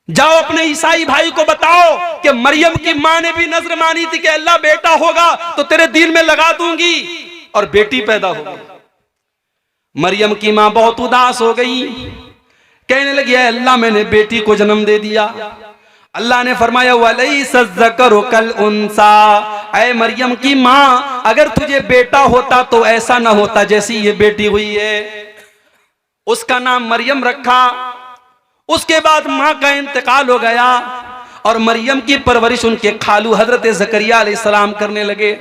जाओ अपने ईसाई भाई को बताओ कि मरियम की मां ने भी नजर मानी थी कि अल्लाह बेटा होगा तो तेरे दिल में लगा दूंगी, और बेटी पैदा हो गई। मरियम की मां बहुत उदास हो गई, कहने लगी अल्लाह मैंने बेटी को जन्म दे दिया। अल्लाह ने फरमाया वलैसा ज़करु कल उन्सा, ऐ मरियम की मां अगर तुझे बेटा होता तो ऐसा ना होता जैसी ये बेटी हुई है। उसका नाम मरियम रखा। उसके बाद मां का इंतकाल हो गया और मरियम की परवरिश उनके खालू हजरत ज़करिया अलैहिस्सलाम करने लगे।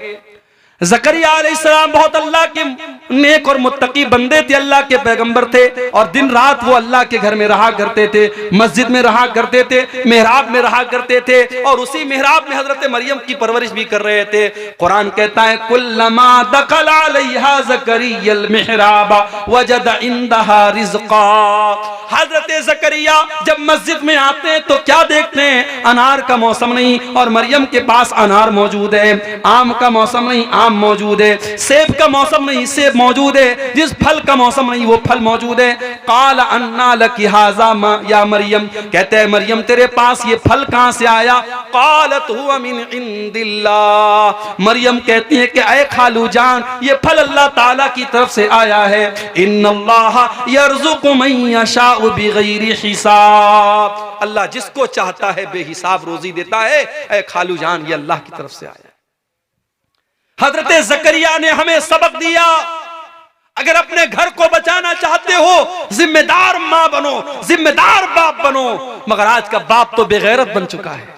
ज़करिया अलैहिस्सलाम बहुत अल्लाह के नेक और मुत्तकी बंदे थे, अल्लाह के पैगंबर थे, और दिन रात वो अल्लाह के घर में रहा करते थे, मस्जिद में रहा करते थे, मेहराब में रहा करते थे, और उसी मेहराब में हजरत मरियम की परवरिश भी कर रहे थे। कुरान कहता है कुल्लमा दखल अलैहा ज़करियल मिहराब वजद इंदहा रिज़्क़ा। हजरत ज़करिया जब मस्जिद में आते हैं तो क्या देखते हैं? अनार का मौसम नहीं और मरियम के पास अनार मौजूद है, आम का मौसम नहीं आम मौजूद है, सेब का मौसम नहीं सेब मौजूद है, जिस फल का मौसम नहीं वो फल मौजूद है। काल अन्ना लकी हाज़ा या मरियम, कहते हैं मरियम तेरे पास ये फल कहां से आया? कालत हुवा मिन इंदिल्लाह, मरियम कहती है कि ऐ खालू जान ये फल अल्लाह ताला की तरफ से आया है। इन्नल्लाह यर्ज़ुक़ु मन यशाउ बिगैरि हिसाब, अल्लाह जिसको चाहता है बेहिसाब रोजी देता है। ऐ खालू जान ये अल्लाह की तरफ से आया। हजरत ज़करिया ने हमें सबक दिया, अगर अपने घर को बचाना चाहते हो जिम्मेदार मां बनो, जिम्मेदार बाप बनो। मगर आज का बाप तो बेगैरत बन चुका है।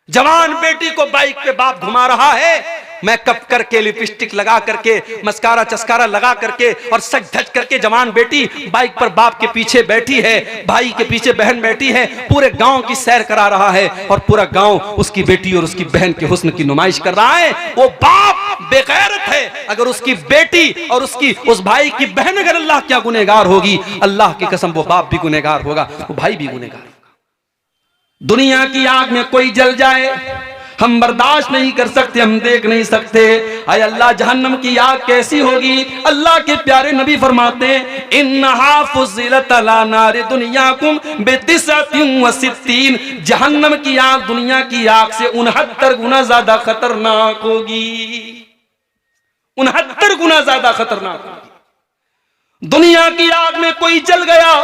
जवान बेटी को बाइक पे बाप घुमा रहा है, मेकअप करके लिपस्टिक लगा करके मस्कारा चस्कारा लगा करके और सज धज करके जवान बेटी बाइक पर बाप के पीछे बैठी है, भाई के पीछे बहन बैठी है, पूरे गांव की सैर करा रहा है और पूरा गांव उसकी बेटी और उसकी बहन के हुस्न की नुमाइश कर रहा है। वो बाप बेगैरत है। अगर उसकी बेटी और उस भाई की बहन अगर अल्लाह क्या गुनहगार होगी, अल्लाह की कसम वो बाप भी गुनहगार होगा, वो भाई भी गुनहगार होगा। दुनिया की आग में कोई जल जाए हम बर्दाश्त नहीं कर सकते, हम देख नहीं सकते। आय अल्लाह जहन्नम की आग कैसी होगी? अल्लाह के प्यारे नबी फरमाते हैं इन्नहा फुज़िलत अला नारि दुनियाकुम बितिसअतिन व सित्तीन, जहन्नम की आग दुनिया की आग से 69 गुना ज्यादा खतरनाक होगी, 69 गुना ज्यादा खतरनाक होगी। दुनिया की आग में कोई जल गया,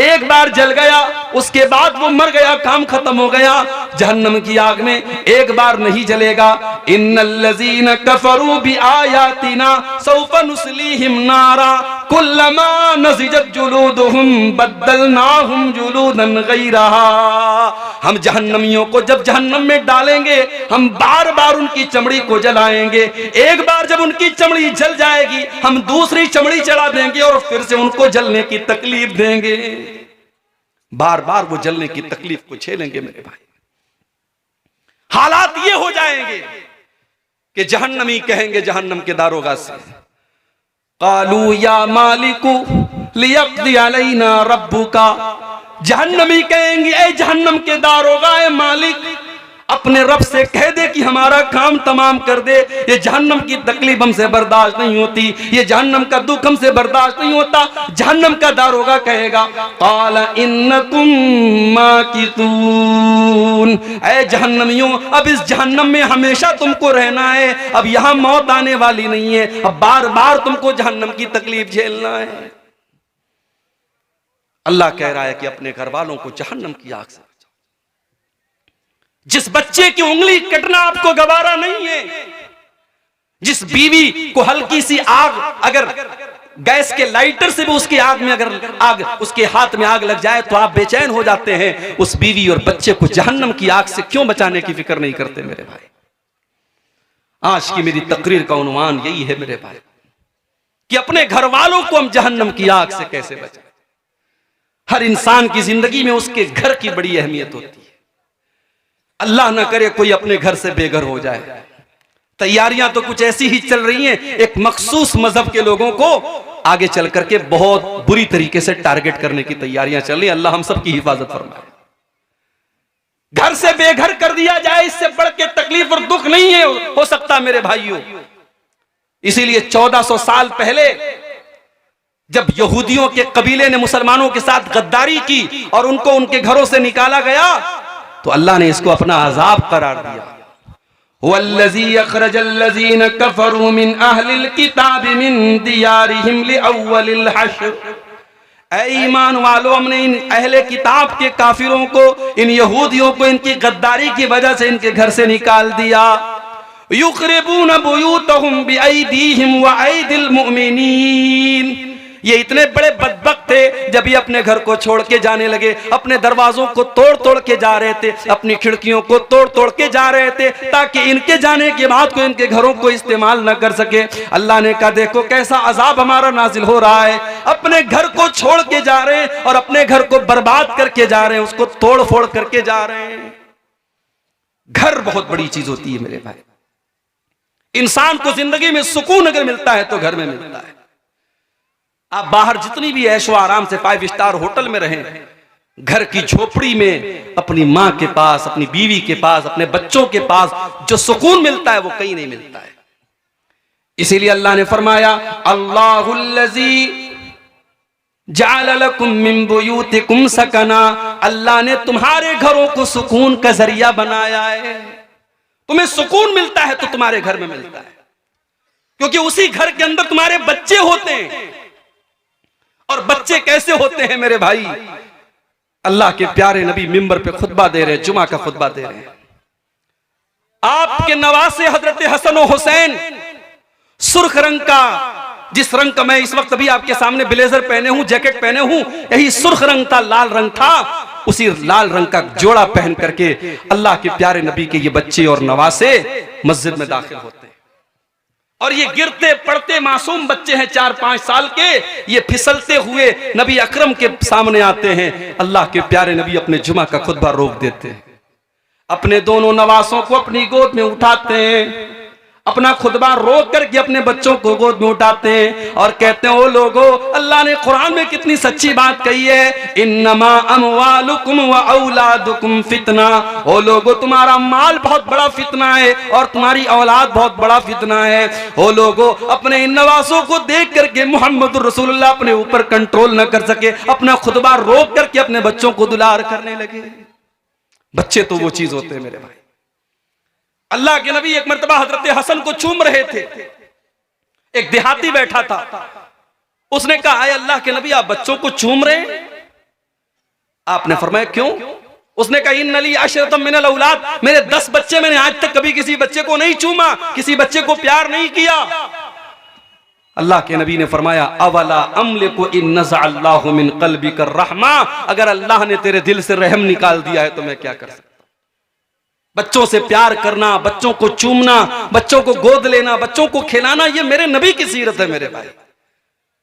एक बार जल गया उसके बाद वो मर गया, काम खत्म हो गया। जहन्नम की आग में एक बार नहीं जलेगा। इन्नल्लज़ीना कफरू बिआयातिना सौफा नुस्लीहिम नारा कुल्लमा नज़िजत जुलूदुहुम बद्दलनाहुम जुलूदन गैरहा, हम जहन्नमियों को जब जहन्नम में डालेंगे हम बार बार उनकी चमड़ी को जलाएंगे। एक बार जब उनकी चमड़ी जल जाएगी हम दूसरी चमड़ी चढ़ा देंगे और फिर से उनको जलने की तकलीफ देंगे। बार बार वो जलने की तकलीफ को झेलेंगे मेरे भाई। हालात ये हो जाएंगे कि जहन्नमी कहेंगे जहन्नम के दारोगा से कालू या मालिकू लियक़्दी अलैना रब्बुका, जहन्नमी कहेंगे ए जहन्नम के दारोगा ए मालिक अपने रब से कह दे कि हमारा काम तमाम कर दे, ये जहन्नम की तकलीफ हमसे बर्दाश्त नहीं होती, ये जहन्नम का दुख हमसे बर्दाश्त नहीं होता। जहन्नम का दारोगा कहेगा क़ाला इन्नकुम माकितून, ऐ जहन्नमियों अब इस जहन्नम में हमेशा तुमको रहना है, अब यहां मौत आने वाली नहीं है, अब बार बार तुमको जहन्नम की तकलीफ झेलना है। अल्लाह कह रहा है कि अपने घर वालों को जहन्नम की आग से, जिस बच्चे की उंगली कटना आपको गवारा नहीं है, जिस बीवी को हल्की सी आग अगर गैस के लाइटर से भी उसकी आग में अगर आग उसके हाथ में आग लग जाए तो आप बेचैन हो जाते हैं, उस बीवी और बच्चे को जहन्नम की आग से क्यों बचाने की फिक्र नहीं करते मेरे भाई। आज की मेरी तकरीर का उन्वान यही है मेरे भाई कि अपने घर वालों को हम जहन्नम की आग से कैसे बचाएं। हर इंसान की जिंदगी में उसके घर की बड़ी अहमियत होती है। अल्लाह ना करे कोई अपने घर से बेघर हो जाए। तैयारियां तो कुछ ऐसी ही चल रही हैं, एक मखसूस मजहब के लोगों को आगे चल करके बहुत बुरी तरीके से टारगेट करने की तैयारियां चल रही हैं। अल्लाह हम सब की हिफाजत फरमाए। घर से बेघर कर दिया जाए, इससे बढ़ के तकलीफ और दुख नहीं है हो सकता मेरे भाइयों। इसीलिए 1400 साल पहले जब यहूदियों के कबीले ने मुसलमानों के साथ गद्दारी की और उनको उनके घरों से निकाला गया, तो अल्लाह ने इसको अपना अजाब करार दिया। वल्लज़ी अखरजल्लज़ीन कफरू मिन अहलिल किताबि मिन दियारिहिम लिअव्वलिल हश्र। ऐ ईमान वालों, हमने इन अहले किताब के काफिरों को, इन यहूदियों को इनकी गद्दारी की वजह से इनके घर से निकाल दिया। युखरिबून बुयूतहुम बिअयदीहिम व अयदिल मुमिनीन। ये इतने बड़े बदबख्त थे, जब ये अपने घर को छोड़ के जाने लगे, अपने दरवाजों को तोड़ तोड़ के जा रहे थे, अपनी खिड़कियों को तोड़ तोड़ के जा रहे थे, ताकि इनके जाने के बाद कोई इनके घरों को इस्तेमाल न कर सके। अल्लाह ने कहा देखो कैसा अजाब हमारा नाजिल हो रहा है। अपने घर को छोड़ के जा रहे हैं और अपने घर को बर्बाद करके जा रहे हैं, उसको तोड़ फोड़ करके जा रहे हैं। घर बहुत बड़ी चीज होती है मेरे भाई। इंसान को जिंदगी में सुकून अगर मिलता है तो घर में मिलता है। आप बाहर जितनी भी ऐशो आराम से 5 स्टार होटल में रहें, घर की झोपड़ी में अपनी माँ के पास, अपनी बीवी के पास, अपने बच्चों के पास जो सुकून मिलता है वो कहीं नहीं मिलता है। इसीलिए अल्लाह ने फरमाया अल्लाहुल्लज़ी जअल लकुम मिन बुयूतिकुम सकना। अल्लाह ने तुम्हारे घरों को सुकून का जरिया बनाया है। तुम्हें सुकून मिलता है तो तुम्हारे घर में मिलता है, क्योंकि उसी घर के अंदर तुम्हारे बच्चे होते हैं। और बच्चे कैसे होते हैं मेरे भाई? अल्लाह के प्यारे नबी मिंबर पे खुतबा दे रहे हैं, जुमा का खुतबा दे रहे हैं। आपके नवासे हजरत हसन और हुसैन सुर्ख रंग का, जिस रंग का मैं इस वक्त अभी आपके सामने ब्लेजर पहने हूं, जैकेट पहने हूं, यही सुर्ख रंग था, लाल रंग था। उसी लाल रंग का जोड़ा पहन करके अल्लाह के प्यारे नबी के ये बच्चे और नवासे मस्जिद में दाखिल होते हैं। और ये गिरते पड़ते मासूम बच्चे हैं, 4-5 साल के, ये फिसलते हुए नबी अकरम के सामने आते हैं। अल्लाह के प्यारे नबी अपने जुमा का खुतबा रोक देते हैं, अपने दोनों नवासों को अपनी गोद में उठाते हैं, अपना खुतबा रोक करके अपने बच्चों को गोद में उठाते हैं और कहते हैं ओ लोगो, अल्लाह ने कुरान में कितनी सच्ची बात कही है, इन्नमा अमवालुकुम व औलादुकुम फितना। ओ लोगो, तुम्हारा माल बहुत बड़ा फितना है और तुम्हारी औलाद बहुत बड़ा फितना है। ओ लोगो, अपने इन नवासों को देख करके मोहम्मद रसूलुल्लाह अपने ऊपर कंट्रोल न कर सके, अपना खुतबा रोक करके अपने बच्चों को दुलार करने लगे। बच्चे तो वो चीज होते हैं मेरे भाई। अल्लाह के नबी एक मर्तबा हजरत हसन को चूम रहे थे। एक देहाती बैठा था, उसने कहा अल्लाह के नबी आप बच्चों को चूम रहे हैं? आपने फरमाया क्यों? उसने कहा इन्नली अशरतम मिनल औलाद, मेरे 10 बच्चे, मैंने आज तक कभी किसी बच्चे को नहीं चूमा, किसी बच्चे को प्यार नहीं किया। अल्लाह के नबी ने फरमाया अवला अमलिकु इन नज़अल्लाहु मिन क़ल्बिका रहमा। अगर अल्लाह ने तेरे दिल से रहम निकाल दिया है तो मैं क्या कर सकता। बच्चों से प्यार करना, बच्चों को चूमना, बच्चों को गोद लेना, बच्चों को खिलाना, ये मेरे नबी की सीरत है मेरे भाई।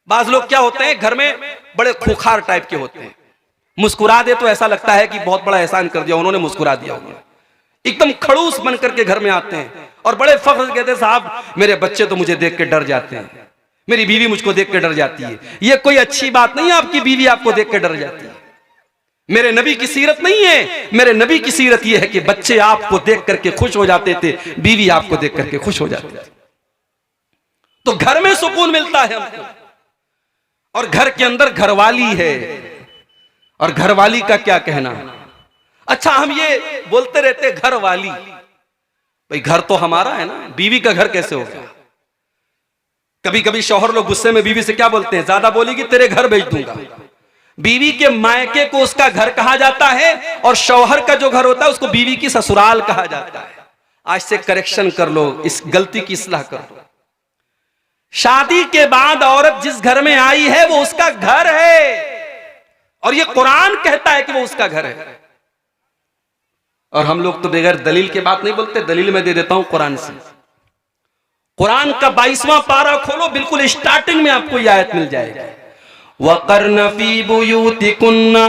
बाज लोग क्या होते हैं, घर में बड़े खूंखार टाइप के होते हैं, मुस्कुरा दे तो ऐसा लगता है कि बहुत बड़ा एहसान कर दिया उन्होंने, मुस्कुरा दिया उन्होंने। एकदम खड़ूस बन करके घर में आते हैं और बड़े फख्र से कहते हैं साहब मेरे बच्चे तो मुझे देख के डर जाते हैं, मेरी बीवी मुझको देख के डर जाती है। ये कोई अच्छी बात नहीं है, आपकी बीवी आपको देख के डर जाती है। मेरे नबी की सीरत नहीं है। मेरे नबी की सीरत यह है कि बच्चे आपको देख करके खुश हो जाते थे, बीवी आपको देख करके खुश हो जाती थी। तो घर में सुकून मिलता है हमको, और घर के अंदर घरवाली है, और घरवाली का क्या कहना। अच्छा, हम ये बोलते रहते घरवाली, भाई घर तो हमारा है ना, बीवी का घर कैसे होगा। कभी कभी शौहर लोग गुस्से में बीवी से क्या बोलते हैं, ज्यादा बोलेगी तेरे घर भेज दूंगा। बीवी के मायके को उसका घर कहा जाता है, और शौहर का जो घर होता है उसको बीवी की ससुराल कहा जाता है। आज से करेक्शन कर लो, इस गलती की इस्लाह कर लो। शादी के बाद औरत जिस घर में आई है वो उसका घर है, और ये कुरान कहता है कि वो उसका घर है। और हम लोग तो बगैर दलील के बात नहीं बोलते। दलील मैं दे देता हूं कुरान से। कुरान का 22वां पारा खोलो, बिल्कुल स्टार्टिंग में आपको यह आयत मिल जाएगी, वक़र्न फ़ी बुयूतिकुन्ना,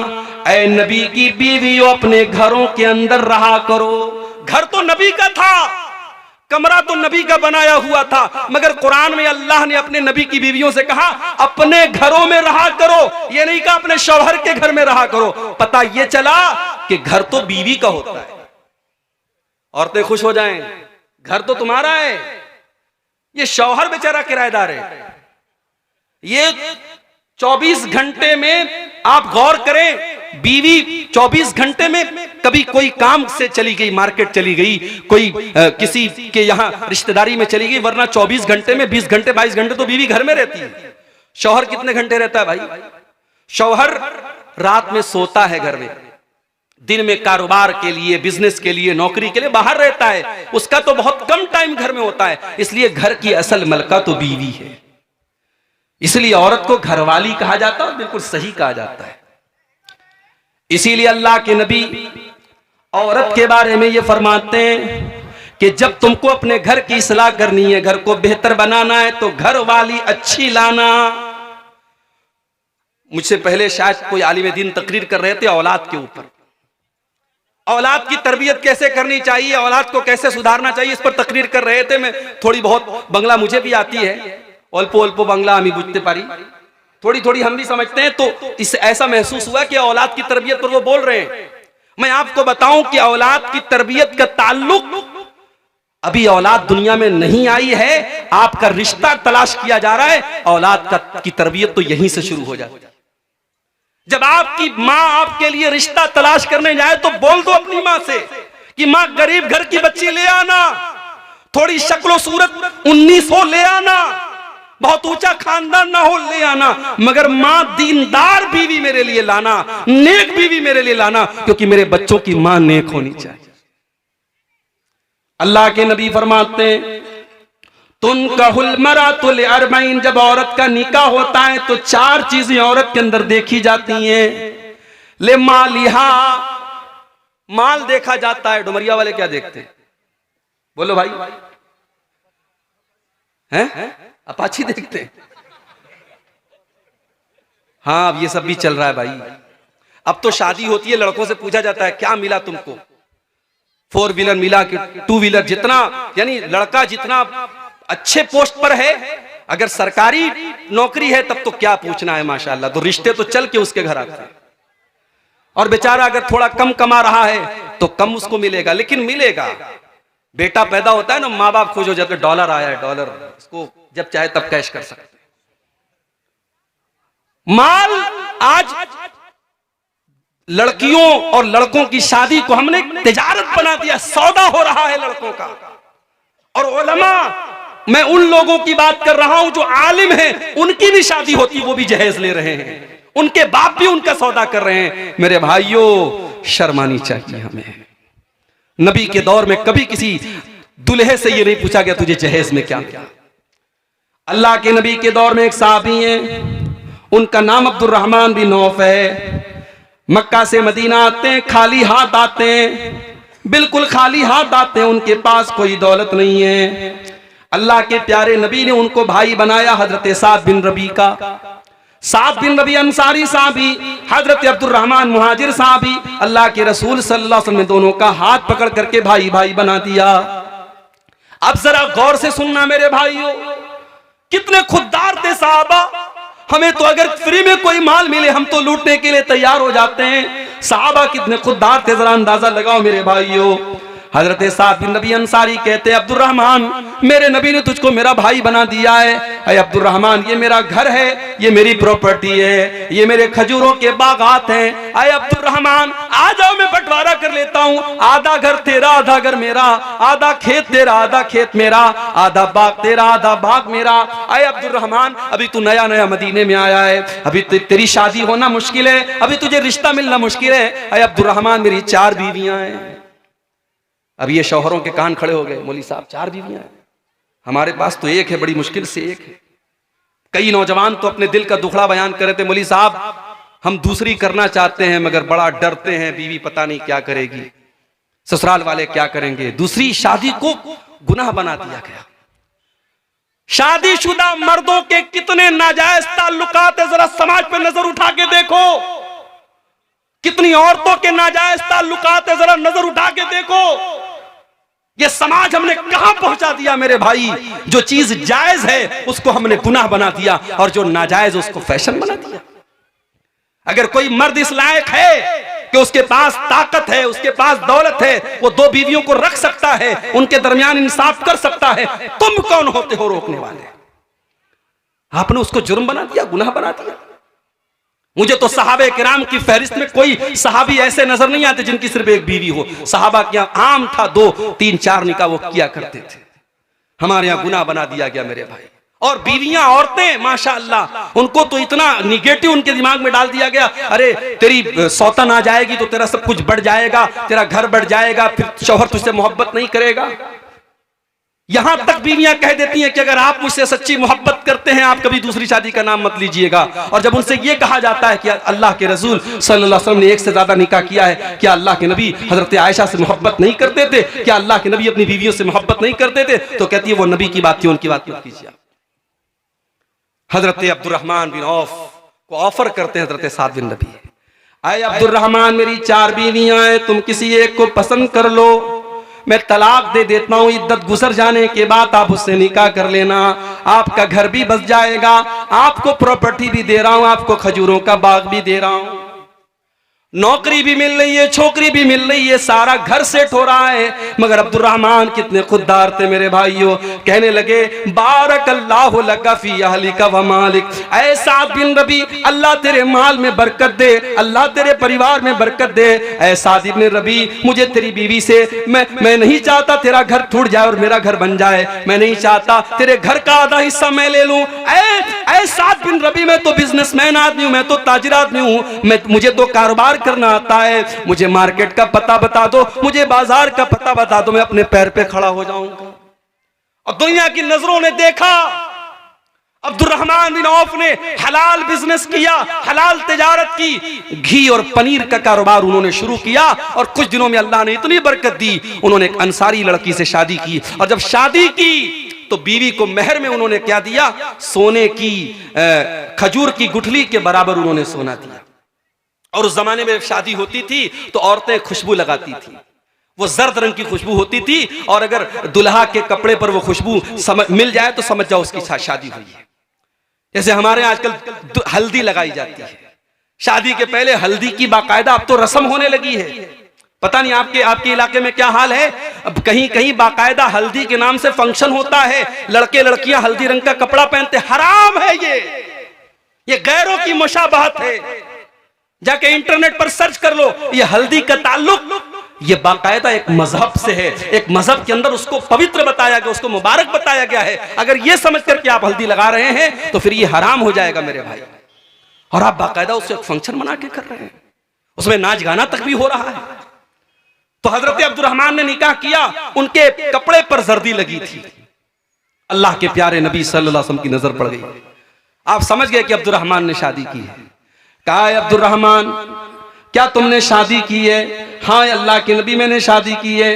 ऐ नबी की बीवियों अपने घरों के अंदर रहा करो। घर तो नबी का था, कमरा तो नबी का बनाया हुआ था, मगर कुरान में अल्लाह ने अपने नबी की बीवियों से कहा अपने घरों में रहा करो। ये नहीं कहा अपने शौहर के घर में रहा करो। पता ये चला कि घर तो बीवी का होता है। औरतें खुश हो जाएं, घर तो तुम्हारा है, ये शौहर बेचारा किराएदार है, ये 24 घंटे में आप गौर करें, बीवी 24 घंटे में कभी कोई काम से चली गई, मार्केट चली गई, कोई किसी के यहां रिश्तेदारी में चली गई, वरना 24 घंटे में 20 घंटे 22 घंटे तो बीवी घर में रहती है। शौहर कितने घंटे रहता है भाई? शौहर रात में सोता है घर में, दिन में कारोबार के लिए, बिजनेस के लिए, नौकरी के लिए बाहर रहता है, उसका तो बहुत कम टाइम घर में होता है। इसलिए घर की असल मलका तो बीवी है, इसलिए औरत को घरवाली कहा जाता है और बिल्कुल सही कहा जाता है। इसीलिए अल्लाह के नबी औरत के बारे में ये फरमाते हैं कि जब तुमको अपने घर की इस्लाह करनी है, घर को बेहतर बनाना है, तो घर वाली अच्छी लाना। मुझसे पहले शायद कोई आलिम दीन तकरीर कर रहे थे औलाद के ऊपर, औलाद की तरबियत कैसे करनी चाहिए, औलाद को कैसे सुधारना चाहिए, इस पर तकरीर कर रहे थे। मैं थोड़ी बहुत बंगला मुझे भी आती है, अल्पो अल्पो बांग्ला हमें बुझते पारी, थोड़ी थोड़ी हम भी समझते हैं, तो इससे ऐसा महसूस हुआ कि औलाद की तरबियत पर वो बोल रहे हैं। मैं आपको बताऊं कि औलाद की तरबियत का ताल्लुक, अभी औलाद दुनिया में नहीं आई है, आपका रिश्ता तलाश किया जा रहा है, औलाद की तरबियत तो यहीं से शुरू हो जाती है। जब आपकी माँ आपके लिए रिश्ता तलाश करने जाए तो बोल दो अपनी माँ से कि माँ गरीब घर की बच्ची ले आना, थोड़ी शक्लो सूरत 19 हो ले आना, बहुत ऊंचा खानदान ना हो ले आना, मगर माँ दीनदार बीवी मेरे लिए लाना, नेक बीवी मेरे लिए लाना, क्योंकि मेरे बच्चों की माँ नेक होनी चाहिए। अल्लाह के नबी फरमाते हैं तुनकाहुल मरातुल अरबईन, जब औरत का निकाह होता है तो 4 चीजें औरत के अंदर देखी जाती हैं। ले मालिहा, माल देखा जाता है। डुमरिया वाले क्या देखते हैं? बोलो भाई, हैं? अपाची देखते हैं? हाँ, अब ये सब भी चल रहा है भाई। अब तो शादी होती है, लड़कों से पूछा जाता है क्या मिला तुमको, 4 व्हीलर मिला कि 2 व्हीलर, जितना यानी लड़का जितना अच्छे पोस्ट पर है, अगर सरकारी नौकरी है तब तो क्या पूछना है, माशाल्लाह, तो रिश्ते तो चल के उसके घर आते हैं। और बेचारा अगर थोड़ा कम कमा रहा है तो कम उसको मिलेगा, लेकिन मिलेगा। बेटा पैदा होता है ना, माँ बाप खुश हो जाते, डॉलर आया है, डॉलर, इसको जब चाहे तब कैश कर सकते। माल आज लड़कियों और लड़कों की शादी को हमने तिजारत बना दिया, सौदा हो रहा है लड़कों का। और उलमा, मैं उन लोगों की बात कर रहा हूं जो आलिम हैं, उनकी भी शादी होती, वो भी जहेज ले रहे हैं, उनके बाप भी उनका सौदा कर रहे हैं। मेरे भाइयों, शर्मानी चाहिए हमें। नबी के दौर में कभी किसी दुल्हे से ये नहीं पूछा गया तुझे जहेज में क्या क्या। अल्लाह के नबी के दौर में एक साहबी हैं, उनका नाम अब्दुर्रहमान बिन औफ है। मक्का से मदीना आते हैं, खाली हाथ आते हैं, बिल्कुल खाली हाथ आते हैं, उनके पास कोई दौलत नहीं है। अल्लाह के प्यारे नबी ने उनको भाई बनाया, हजरत साद बिन रबी का। साद बिन रबी अंसारी साहबी, हजरत अब्दुर्रहमान मुहाजिर साहबी, अल्लाह के रसूल सल्लल्लाहु अलैहि वसल्लम ने दोनों का हाथ पकड़ करके भाई भाई बना दिया। अब जरा गौर से सुनना मेरे भाइयों, कितने खुददार थे साहबा। हमें तो अगर फ्री में कोई माल मिले हम तो लूटने के लिए तैयार हो जाते हैं। साहबा कितने खुददार थे, जरा अंदाजा लगाओ मेरे भाइयों। हजरत साद बिन रबी अंसारी कहते, अब्दुर्रहमान, मेरे नबी ने तुझको मेरा भाई बना दिया है। अरे अब्दुर्रहमान, ये मेरा घर है, ये मेरी प्रॉपर्टी है, ये मेरे खजूरों के बागात हैं। अरे अब्दुर्रहमान, आ जाओ, मैं बंटवारा कर लेता हूँ, आधा घर तेरा, आधा घर मेरा, आधा खेत तेरा, आधा खेत मेरा, आधा बाग तेरा, आधा बाग मेरा। अरे अब्दुर्रहमान, अभी तू नया नया मदीने में आया है, अभी तेरी शादी होना मुश्किल है, अभी तुझे रिश्ता मिलना मुश्किल है। अरे अब्दुर्रहमान, मेरी 4 बीवियां हैं। अब ये शौहरों के कान खड़े हो गए, मौली साहब 4 बीवियां हैं, हमारे पास तो एक है, बड़ी मुश्किल से एक है। कई नौजवान तो अपने दिल का दुखड़ा बयान कर रहे थे, मौली साहब हम दूसरी करना चाहते हैं मगर बड़ा डरते हैं, बीवी पता नहीं क्या करेगी, ससुराल वाले क्या करेंगे। दूसरी शादी को गुनाह बना दिया गया। शादीशुदा मर्दों के कितने नाजायज ताल्लुकात है, जरा समाज पे नजर उठा के देखो। कितनी औरतों के नाजायज ताल्लुकात है, जरा नजर उठा के देखो। ये समाज हमने कहां पहुंचा दिया मेरे भाई। जो चीज जायज है उसको हमने गुनाह बना दिया और जो नाजायज उसको फैशन बना दिया। अगर कोई मर्द इस लायक है कि उसके पास ताकत है, उसके पास दौलत है, वो 2 बीवियों को रख सकता है, उनके दरमियान इंसाफ कर सकता है, तुम कौन होते हो रोकने वाले? आपने उसको जुर्म बना दिया, गुनाह बना दिया। मुझे तो सहाबे किराम की फहरिस्त में कोई सहाबी ऐसे नजर नहीं आते जिनकी सिर्फ एक बीवी हो। सहाबा के यहाँ आम था 2, 3, 4 निकाह वो किया करते थे। हमारे यहाँ गुनाह बना दिया गया मेरे भाई। और बीवियां, औरतें माशाअल्लाह, उनको तो इतना निगेटिव उनके दिमाग में डाल दिया गया, अरे तेरी सौतन आ जाएगी तो तेरा सब कुछ बढ़ जाएगा, तेरा घर बढ़ जाएगा, फिर शौहर तुझसे मोहब्बत नहीं करेगा। यहां तक बीवियां कह देती हैं कि अगर आप मुझसे सच्ची मोहब्बत करते हैं आप कभी दूसरी शादी का नाम मत लीजिएगा। और जब उनसे यह कहा जाता है कि अल्लाह के रसूल सल्लल्लाहु अलैहि वसल्लम ने 1 से ज्यादा निकाह किया है, क्या अल्लाह के नबी हजरत आयशा से मोहब्बत नहीं करते थे, क्या अल्लाह के नबी अपनी बीवियों से मोहब्बत नहीं करते थे, तो कहती है वो नबी की बात थी, उनकी बात मत कीजिए। हजरत अब्दुर्रहमान बिन औफ को ऑफर करते हैं हजरत साद बिन रबी, आए अब्दुर्रहमान मेरी 4 बीवियां हैं, तुम किसी एक को पसंद कर लो, मैं तलाक दे देता हूं, इद्दत गुजर जाने के बाद आप उससे निकाह कर लेना, आपका घर भी बस जाएगा, आपको प्रॉपर्टी भी दे रहा हूं, आपको खजूरों का बाग भी दे रहा हूं, नौकरी भी मिल रही है, छोकरी भी मिल रही है, सारा घर सेट हो रहा है। मगर अब्दुर्रहमान कितने खुददार थे मेरे भाइयों, कहने लगे बारकल्लाहु लका फी अहलिका व मालिक, ऐ साद बिन रबी अल्लाह तेरे माल में बरकत दे, अल्लाह तेरे परिवार में बरकत दे। ऐ साद बिन रबी मुझे तेरी बीवी से मैं नहीं चाहता तेरा घर टूट जाए और मेरा घर बन जाए, मैं नहीं चाहता तेरे घर का आधा हिस्सा मैं ले लूं। ऐ साद बिन रबी मैं तो बिजनेसमैन आदमी हूं, मैं तो ताजिर आदमी हूं, मुझे तो कारोबार करना आता है, मुझे मार्केट का पता बता दो, मुझे बाजार का पता बता दो, मैं अपने पैर पे खड़ा हो जाऊंगा। और दुनिया की नजरों ने देखा अब्दुर्रहमान बिन औफ ने हलाल बिजनेस किया, हलाल तिजारत की, घी और पनीर का कारोबार उन्होंने शुरू किया और कुछ दिनों में अल्लाह ने इतनी बरकत दी, उन्होंने एक अंसारी लड़की से शादी की। और जब शादी की तो बीवी को मेहर में उन्होंने क्या दिया, सोने की खजूर की गुठली के बराबर उन्होंने सोना दिया। और उस जमाने में शादी होती थी तो औरतें खुशबू लगाती थी, वो जर्द रंग की खुशबू होती थी, और अगर दुल्हा के कपड़े पर वो खुशबू मिल जाए तो समझ जाओ उसकी शादी हुई है। जैसे हमारे आजकल हल्दी लगाई जाती है, शादी के पहले हल्दी की बाकायदा अब तो रस्म होने लगी है। पता नहीं आपके इलाके में क्या हाल है, अब कहीं कहीं बाकायदा हल्दी के नाम से फंक्शन होता है, लड़के लड़कियां हल्दी रंग का कपड़ा पहनते, हराम है ये गैरों की मुशाबहत है। जाके इंटरनेट पर सर्च कर लो, ये हल्दी का ताल्लुक ये बाकायदा एक मजहब से है, एक मजहब के अंदर उसको पवित्र बताया गया, उसको मुबारक बताया गया है। अगर ये समझ कर के आप हल्दी लगा रहे हैं तो फिर ये हराम हो जाएगा मेरे भाई। और आप बाकायदा उससे एक फंक्शन बना के कर रहे हैं, उसमें नाच गाना तक भी हो रहा है। तो हजरत अब्दुर्रहमान ने निकाह किया, उनके कपड़े पर जर्दी लगी थी, अल्लाह के प्यारे नबी सल्लल्लाहु अलैहि वसल्लम की नजर पड़ गई। आप समझ गए कि अब्दुर्रहमान ने शादी की है। कहा अब्दुर्रहमान क्या तुमने शादी की है? हाँ अल्लाह के नबी मैंने शादी की है।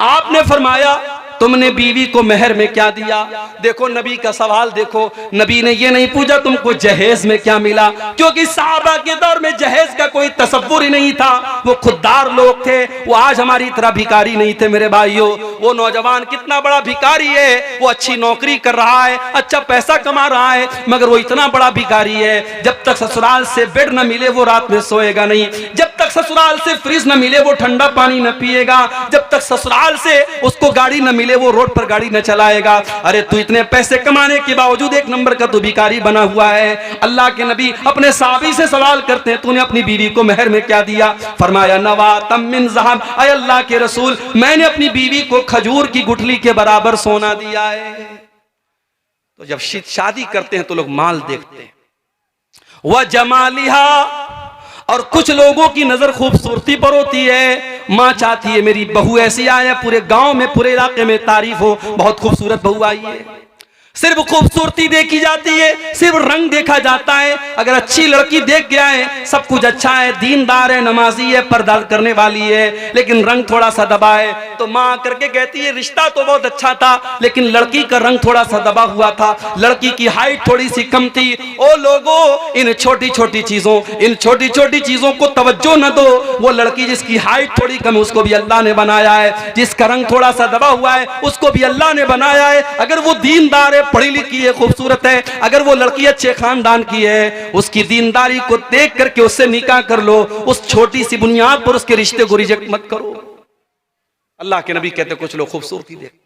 आपने फरमाया तुमने बीवी को मेहर में क्या दिया? देखो नबी का सवाल देखो, नबी ने ये नहीं पूछा तुमको जहेज में क्या मिला, क्योंकि साहबा के दौर में जहेज का कोई तसव्वुर ही नहीं था, वो खुददार लोग थे, वो आज हमारी तरह भिखारी नहीं थे मेरे भाइयों। वो नौजवान कितना बड़ा भिखारी है, वो अच्छी नौकरी कर रहा है, अच्छा पैसा कमा रहा है, मगर वो इतना बड़ा भिखारी है, जब तक ससुराल से बेड न मिले वो रात में सोएगा नहीं, जब तक ससुराल से फ्रिज न मिले वो ठंडा पानी न पिएगा, जब तक ससुराल से उसको गाड़ी न मिले वो रोड पर गाड़ी न चलाएगा। अरे तू इतने पैसे कमाने के बावजूद एक नंबर का तू भिखारी बना हुआ है। अल्लाह के नबी अपने साहबी से सवाल करते हैं तूने अपनी बीवी को मेहर में क्या दिया? फरमाया नवातम मिन ज़हब, ऐ अल्लाह के रसूल मैंने अपनी बीवी को खजूर की गुठली के बराबर सोना दिया है। तो जब शादी करते हैं तो लोग माल देखते हैं, वह जमालिहा, और कुछ लोगों की नजर खूबसूरती पर होती है। माँ चाहती है मेरी बहू ऐसी आए, पूरे गांव में पूरे इलाके में तारीफ हो, बहुत खूबसूरत बहू आई है। सिर्फ खूबसूरती देखी जाती है, सिर्फ रंग देखा जाता है। अगर अच्छी लड़की देख गया है, सब कुछ अच्छा है, दीनदार है, नमाजी है, पर्दा करने वाली है, लेकिन रंग थोड़ा सा दबा है, तो माँ करके कहती है रिश्ता तो बहुत अच्छा था लेकिन लड़की का रंग थोड़ा सा दबा हुआ था, लड़की की हाइट थोड़ी सी कम थी। ओ लोगों, इन छोटी छोटी चीजों को तवज्जो न दो। वो लड़की जिसकी हाइट थोड़ी कम है उसको भी अल्लाह ने बनाया है, जिसका रंग थोड़ा सा दबा हुआ है उसको भी अल्लाह ने बनाया है। अगर वो दीनदार है, पढ़ी लिखी है, खूबसूरत है, अगर वो लड़की अच्छे खानदान की है, उसकी दीनदारी को देख करके उससे निकाह कर लो। उस छोटी सी बुनियाद पर उसके रिश्ते को रिजेक्ट मत करो। अल्लाह के नबी कहते कुछ लोग खूबसूरती देखते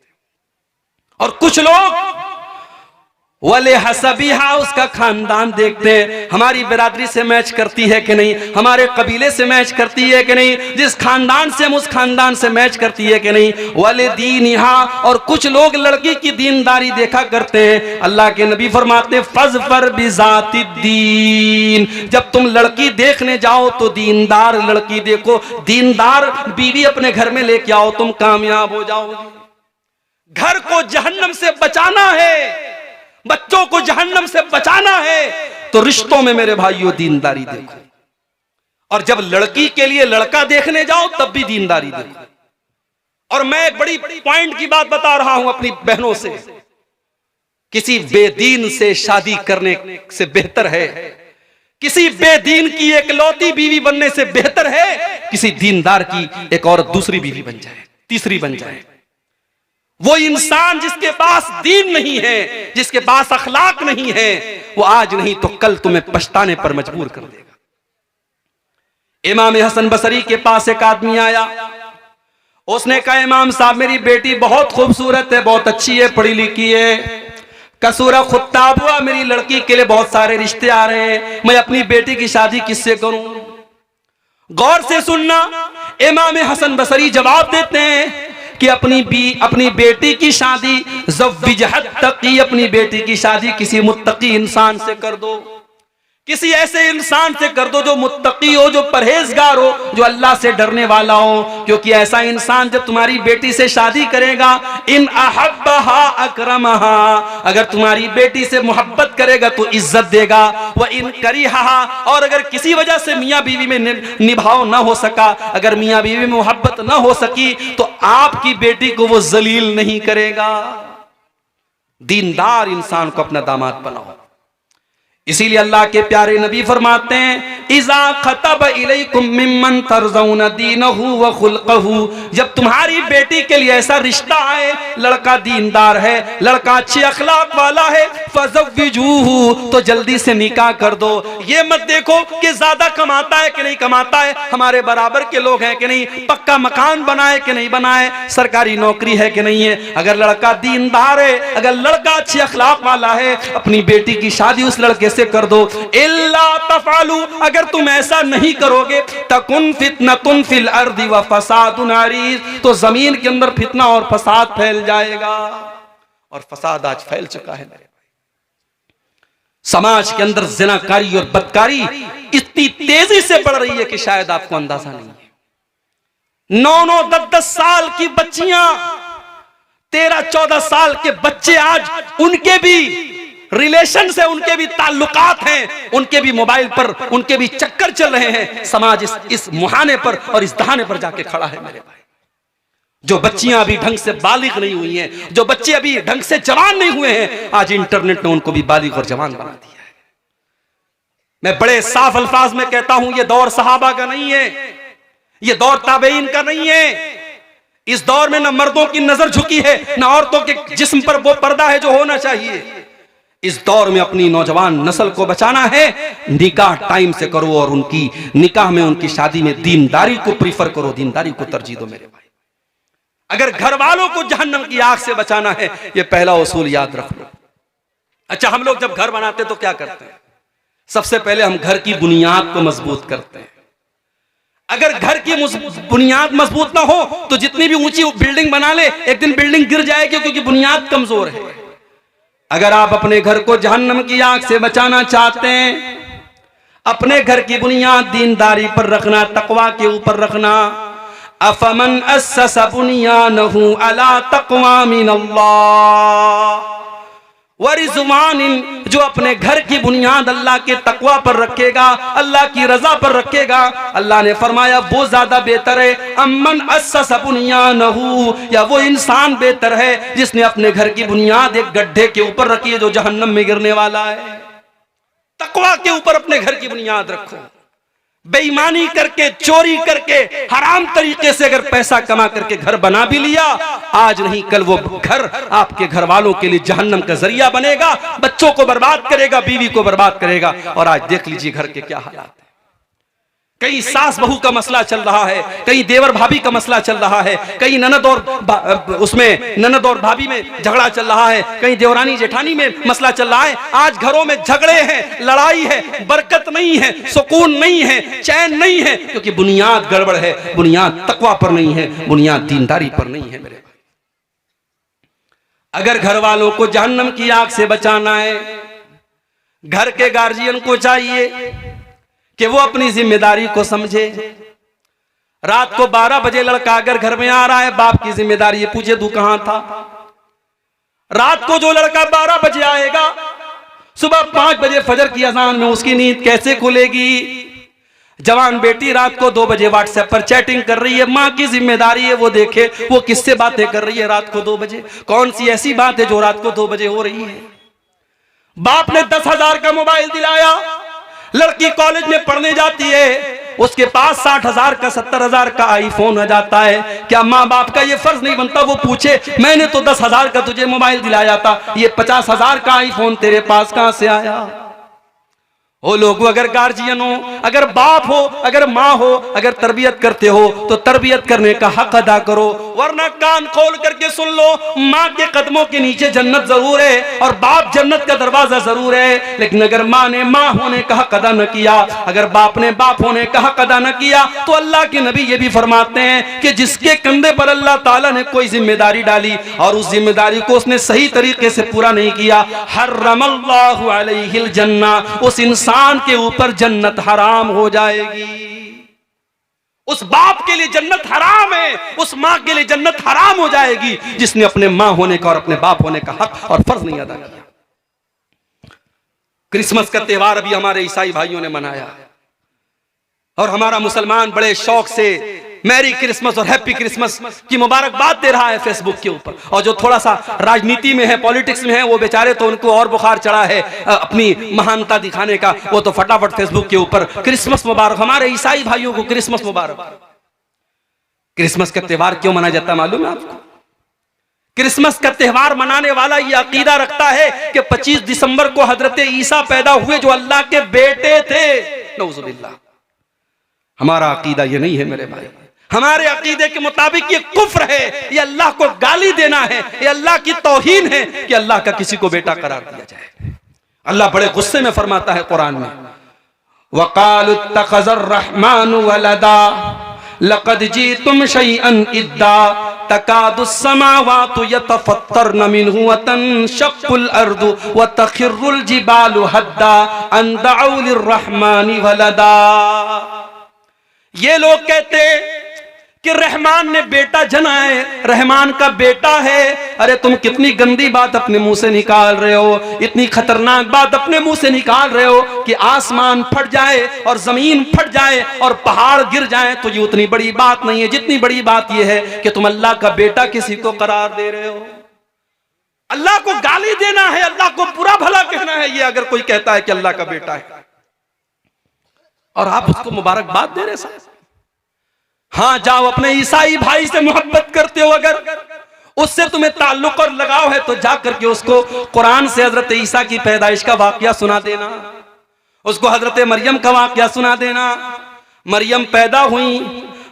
और कुछ लोग वले हसबीहा, उसका खानदान देखते हैं, हमारी बिरादरी से मैच करती है कि नहीं, हमारे कबीले से मैच करती है कि नहीं, जिस खानदान से हम उस खानदान से मैच करती है कि नहीं। वले दीनिहा, और कुछ लोग लड़की की दीनदारी देखा करते हैं। अल्लाह के नबी फरमाते हैं फज़फर बिज़ातिद्दीन, जब तुम लड़की देखने जाओ तो दीनदार लड़की देखो, दीनदार बीवी अपने घर में लेके आओ, तुम कामयाब हो जाओगे। घर को जहन्नम से बचाना है, बच्चों को जहन्नम से बचाना है, तो रिश्तों में मेरे भाइयों दीनदारी देखो। और जब लड़की के लिए लड़का देखने जाओ तब भी दीनदारी देखो। और मैं एक बड़ी पॉइंट की बात बता रहा हूं अपनी बहनों से, किसी बेदीन से शादी करने से बेहतर है, किसी बेदीन की एकलौती बीवी बनने से बेहतर है किसी दीनदार की एक और दूसरी बीवी बन जाए, तीसरी बन जाए। वो इंसान जिसके पास दीन नहीं है, जिसके पास अखलाक नहीं है, वो आज नहीं तो कल तुम्हें पछताने पर मजबूर कर देगा। इमाम हसन बसरी के पास एक आदमी आया, उसने कहा इमाम साहब मेरी बेटी बहुत खूबसूरत है, बहुत अच्छी है, पढ़ी लिखी है, कसूरा खुत्ताब हुआ, मेरी लड़की के लिए बहुत सारे रिश्ते आ रहे हैं, मैं अपनी बेटी की शादी किससे करूं? गौर से सुनना, इमाम हसन बसरी जवाब देते हैं कि अपनी बेटी की शादी ज़व्विजहत तक़ी, अपनी बेटी की शादी किसी मुत्तकी इंसान से कर दो, किसी ऐसे इंसान से कर दो जो मुत्तकी हो, जो परहेजगार हो, जो अल्लाह से डरने वाला हो। क्योंकि ऐसा इंसान जब तुम्हारी बेटी से शादी करेगा, इन अहब्बहा अकरमहा, अगर तुम्हारी बेटी से मोहब्बत करेगा तो इज्जत देगा, व इन करिहा, और अगर किसी वजह से मियाँ बीवी में निभाव ना हो सका, अगर मियाँ बीवी में मोहब्बत ना हो सकी, तो आपकी बेटी को वो जलील नहीं करेगा। दीनदार इंसान को अपना दामाद बनाओ। इसीलिए अल्लाह के प्यारे नबी फरमाते हैं इज़ा खतब इलैकुम मिम्मन तरज़ौना दीनहु व खुल्क़हु, जब तुम्हारी बेटी के लिए ऐसा रिश्ता आए, लड़का दीनदार है, लड़का अच्छे अखलाक वाला है, फज़व्विजूहु, तो जल्दी से निकाह कर दो। ये मत देखो कि ज्यादा कमाता है कि नहीं कमाता है, हमारे बराबर के लोग हैं कि नहीं, पक्का मकान बनाए कि नहीं बनाए, सरकारी नौकरी है कि नहीं है। अगर लड़का दीनदार है, अगर लड़का अच्छे अखलाक वाला है, अपनी बेटी की शादी उस लड़के से कर दो। इल्ला तफअलू, अगर तुम ऐसा नहीं करोगे, तकुन फितनतुन फिल अर्दी व फसादुन अरीज, तो जमीन के अंदर फितना और फसाद फैल जाएगा। और फसाद आज फैल चुका है मेरे भाई। समाज के अंदर ज़िनाकारी और बदकारी इतनी तेजी से बढ़ रही है कि शायद आपको अंदाजा नहीं है। 9-9, 10-10 साल की बच्चियां, 13-14 साल के बच्चे, आज उनके भी रिलेशन से, उनके भी ताल्लुकात हैं, उनके भी मोबाइल पर, उनके भी चक्कर चल रहे हैं। समाज इस मुहाने पर और इस दहाने पर जाके खड़ा है मेरे भाई। जो बच्चियां अभी ढंग से बालिग नहीं हुई हैं, जो बच्चे अभी ढंग से जवान नहीं हुए हैं, आज इंटरनेट ने उनको भी बालिग और जवान बना दिया है। मैं बड़े साफ अल्फाज में कहता हूं, ये दौर सहाबा का नहीं है, ये दौर ताबेईन का नहीं है। इस दौर में न मर्दों की नजर झुकी है, न औरतों के जिस्म पर वो पर्दा है जो होना चाहिए। इस दौर में अपनी नौजवान नस्ल को बचाना है, निकाह टाइम से करो, और उनकी निकाह में, उनकी शादी में दीनदारी को प्रीफर करो, दीनदारी को तरजीह दो मेरे भाई। अगर घर वालों को जहन्नम की आग से बचाना है, ये पहला उसूल याद रख लो। अच्छा, हम लोग जब घर बनाते तो क्या करते हैं? सबसे पहले हम घर की बुनियाद को मजबूत करते हैं। अगर घर की बुनियाद मजबूत ना हो तो जितनी भी ऊंची बिल्डिंग बना ले, एक दिन बिल्डिंग गिर जाएगी, क्योंकि बुनियाद कमजोर है। अगर आप अपने घर को जहन्नम की आग से बचाना चाहते हैं, अपने घर की बुनियाद दीनदारी पर रखना, तकवा के ऊपर रखना। अफमन अस्सस बुनियानहु अला तक़वा मिनल्लाह व रिज़वानिन, जो अपने घर की बुनियाद अल्लाह के तकवा पर रखेगा, अल्लाह की रजा पर रखेगा, अल्लाह ने फरमाया वो ज्यादा बेहतर है। अम्मन अस्सस बुनियानहु, या वो इंसान बेहतर है जिसने अपने घर की बुनियाद एक गड्ढे के ऊपर रखी है जो जहन्नम में गिरने वाला है। तकवा के ऊपर अपने घर की बुनियाद रखो। बेईमानी करके, चोरी करके, हराम तरीके से अगर पैसा कमा करके घर बना भी लिया, आज नहीं कल वो घर आपके घर वालों के लिए जहन्नम का जरिया बनेगा, बच्चों को बर्बाद करेगा, बीवी को बर्बाद करेगा। और आज देख लीजिए घर के क्या हालात है। कहीं सास बहू का मसला चल रहा है, कहीं देवर भाभी का मसला चल रहा है, कहीं ननद और भाभी में झगड़ा चल रहा है, कहीं देवरानी जेठानी में मसला चल रहा है। आज घरों में झगड़े हैं, लड़ाई है, बरकत नहीं है, सुकून नहीं है, चैन नहीं है, क्योंकि बुनियाद गड़बड़ है, बुनियाद तकवा पर नहीं है, बुनियाद दीनदारी पर नहीं है। मेरे अगर घर वालों को जहन्नम की आग से बचाना है, घर के गार्जियन को चाहिए कि वो अपनी जिम्मेदारी को समझे। रात को 12 बजे लड़का अगर घर में आ रहा है, बाप की जिम्मेदारी है पूछे तू कहां था। रात को जो लड़का 12 बजे आएगा, सुबह 5 बजे फजर की अजान में उसकी नींद कैसे खुलेगी। जवान बेटी रात को 2 बजे व्हाट्सएप पर चैटिंग कर रही है, माँ की जिम्मेदारी है वो देखे वो किससे बातें कर रही है रात को 2 बजे। कौन सी ऐसी बात है जो रात को 2 बजे हो रही है। बाप ने 10,000 का मोबाइल दिलाया, लड़की कॉलेज में पढ़ने जाती है, उसके पास 60,000 का 70,000 का आईफोन आ जाता है। क्या माँ बाप का ये फर्ज नहीं बनता वो पूछे मैंने तो 10,000 का तुझे मोबाइल दिलाया था, ये 50,000 का आईफोन तेरे पास कहां से आया। वो लोग अगर गार्जियन हो, अगर बाप हो, अगर माँ हो, अगर तरबियत करते हो तो तरबियत करने का हक अदा करो, वरना कान खोल करके सुन लो, माँ के कदमों के नीचे जन्नत जरूर है और बाप जन्नत का दरवाजा जरूर है। लेकिन अगर माँ ने माँ होने का हक अदा न किया, अगर बाप ने बाप होने का हक अदा न किया, तो अल्लाह के नबी ये भी फरमाते हैं कि जिसके कंधे पर अल्लाह ताला ने कोई जिम्मेदारी डाली और उस जिम्मेदारी को उसने सही तरीके से पूरा नहीं किया, हर्रमल्लाहु अलैहिल जन्ना, उस इंसान के ऊपर जन्नत हराम हो जाएगी। उस बाप के लिए जन्नत हराम है, उस मां के लिए जन्नत हराम हो जाएगी जिसने अपने मां होने का और अपने बाप होने का हक और फर्ज नहीं अदा किया। क्रिसमस का त्योहार अभी हमारे ईसाई भाइयों ने मनाया और हमारा मुसलमान बड़े शौक से मैरी क्रिसमस और हैप्पी क्रिसमस की मुबारकबाद दे रहा है फेसबुक के ऊपर। और जो थोड़ा सा राजनीति में है, पॉलिटिक्स में है, वो बेचारे तो उनको और बुखार चढ़ा है अपनी महानता दिखाने का, वो तो फटाफट फेसबुक के ऊपर क्रिसमस मुबारक। हमारे ईसाई भाइयों को क्रिसमस मुबारक। क्रिसमस का त्योहार क्यों मनाया जाता है मालूम है आपको? क्रिसमस का त्योहार मनाने वाला ये अकीदा रखता है कि 25 दिसंबर को हजरत ईसा पैदा हुए जो अल्लाह के बेटे थे। नऊजुबिल्लाह। हमारा अकीदा ये नहीं है मेरे भाई। हमारे अकीदे के मुताबिक ये कुफ्र है, ये अल्लाह को गाली देना है, ये अल्लाह की तौहीन है कि अल्लाह का किसी को बेटा करार दिया जाए। अल्लाह बड़े गुस्से में फरमाता है कुरान में, वक़ालु इत्तख़ज़र रहमानु वलदा लक़द जीतुम शैअन इद्दा तकादुस समावातु यतफ़त्तरन मिन्हु व तनशक़्क़ुल अर्दु व तख़िर्रुल जिबालु हद्दा अन दअउ लिर्रहमानि वलदा। ये लोग कहते कि रहमान ने बेटा जना है, रहमान का बेटा है। अरे तुम कितनी गंदी बात अपने मुंह से निकाल रहे हो, इतनी खतरनाक बात अपने मुंह से निकाल रहे हो कि आसमान फट जाए और जमीन फट जाए और पहाड़ गिर जाए तो ये उतनी बड़ी बात नहीं है जितनी बड़ी बात ये है कि तुम अल्लाह का बेटा किसी को करार दे रहे हो। अल्लाह को गाली देना है, अल्लाह को बुरा भला कहना है, ये अगर कोई कहता है कि अल्लाह का बेटा है और आप उसको मुबारकबाद दे रहे हैं। हाँ, जाओ अपने ईसाई भाई से मोहब्बत करते हो, अगर उससे तुम्हें ताल्लुक और लगाव है तो जा करके उसको कुरान से हजरत ईसा की पैदाइश का वाकया सुना देना, उसको हजरत मरियम का वाकया सुना देना। मरियम पैदा हुई,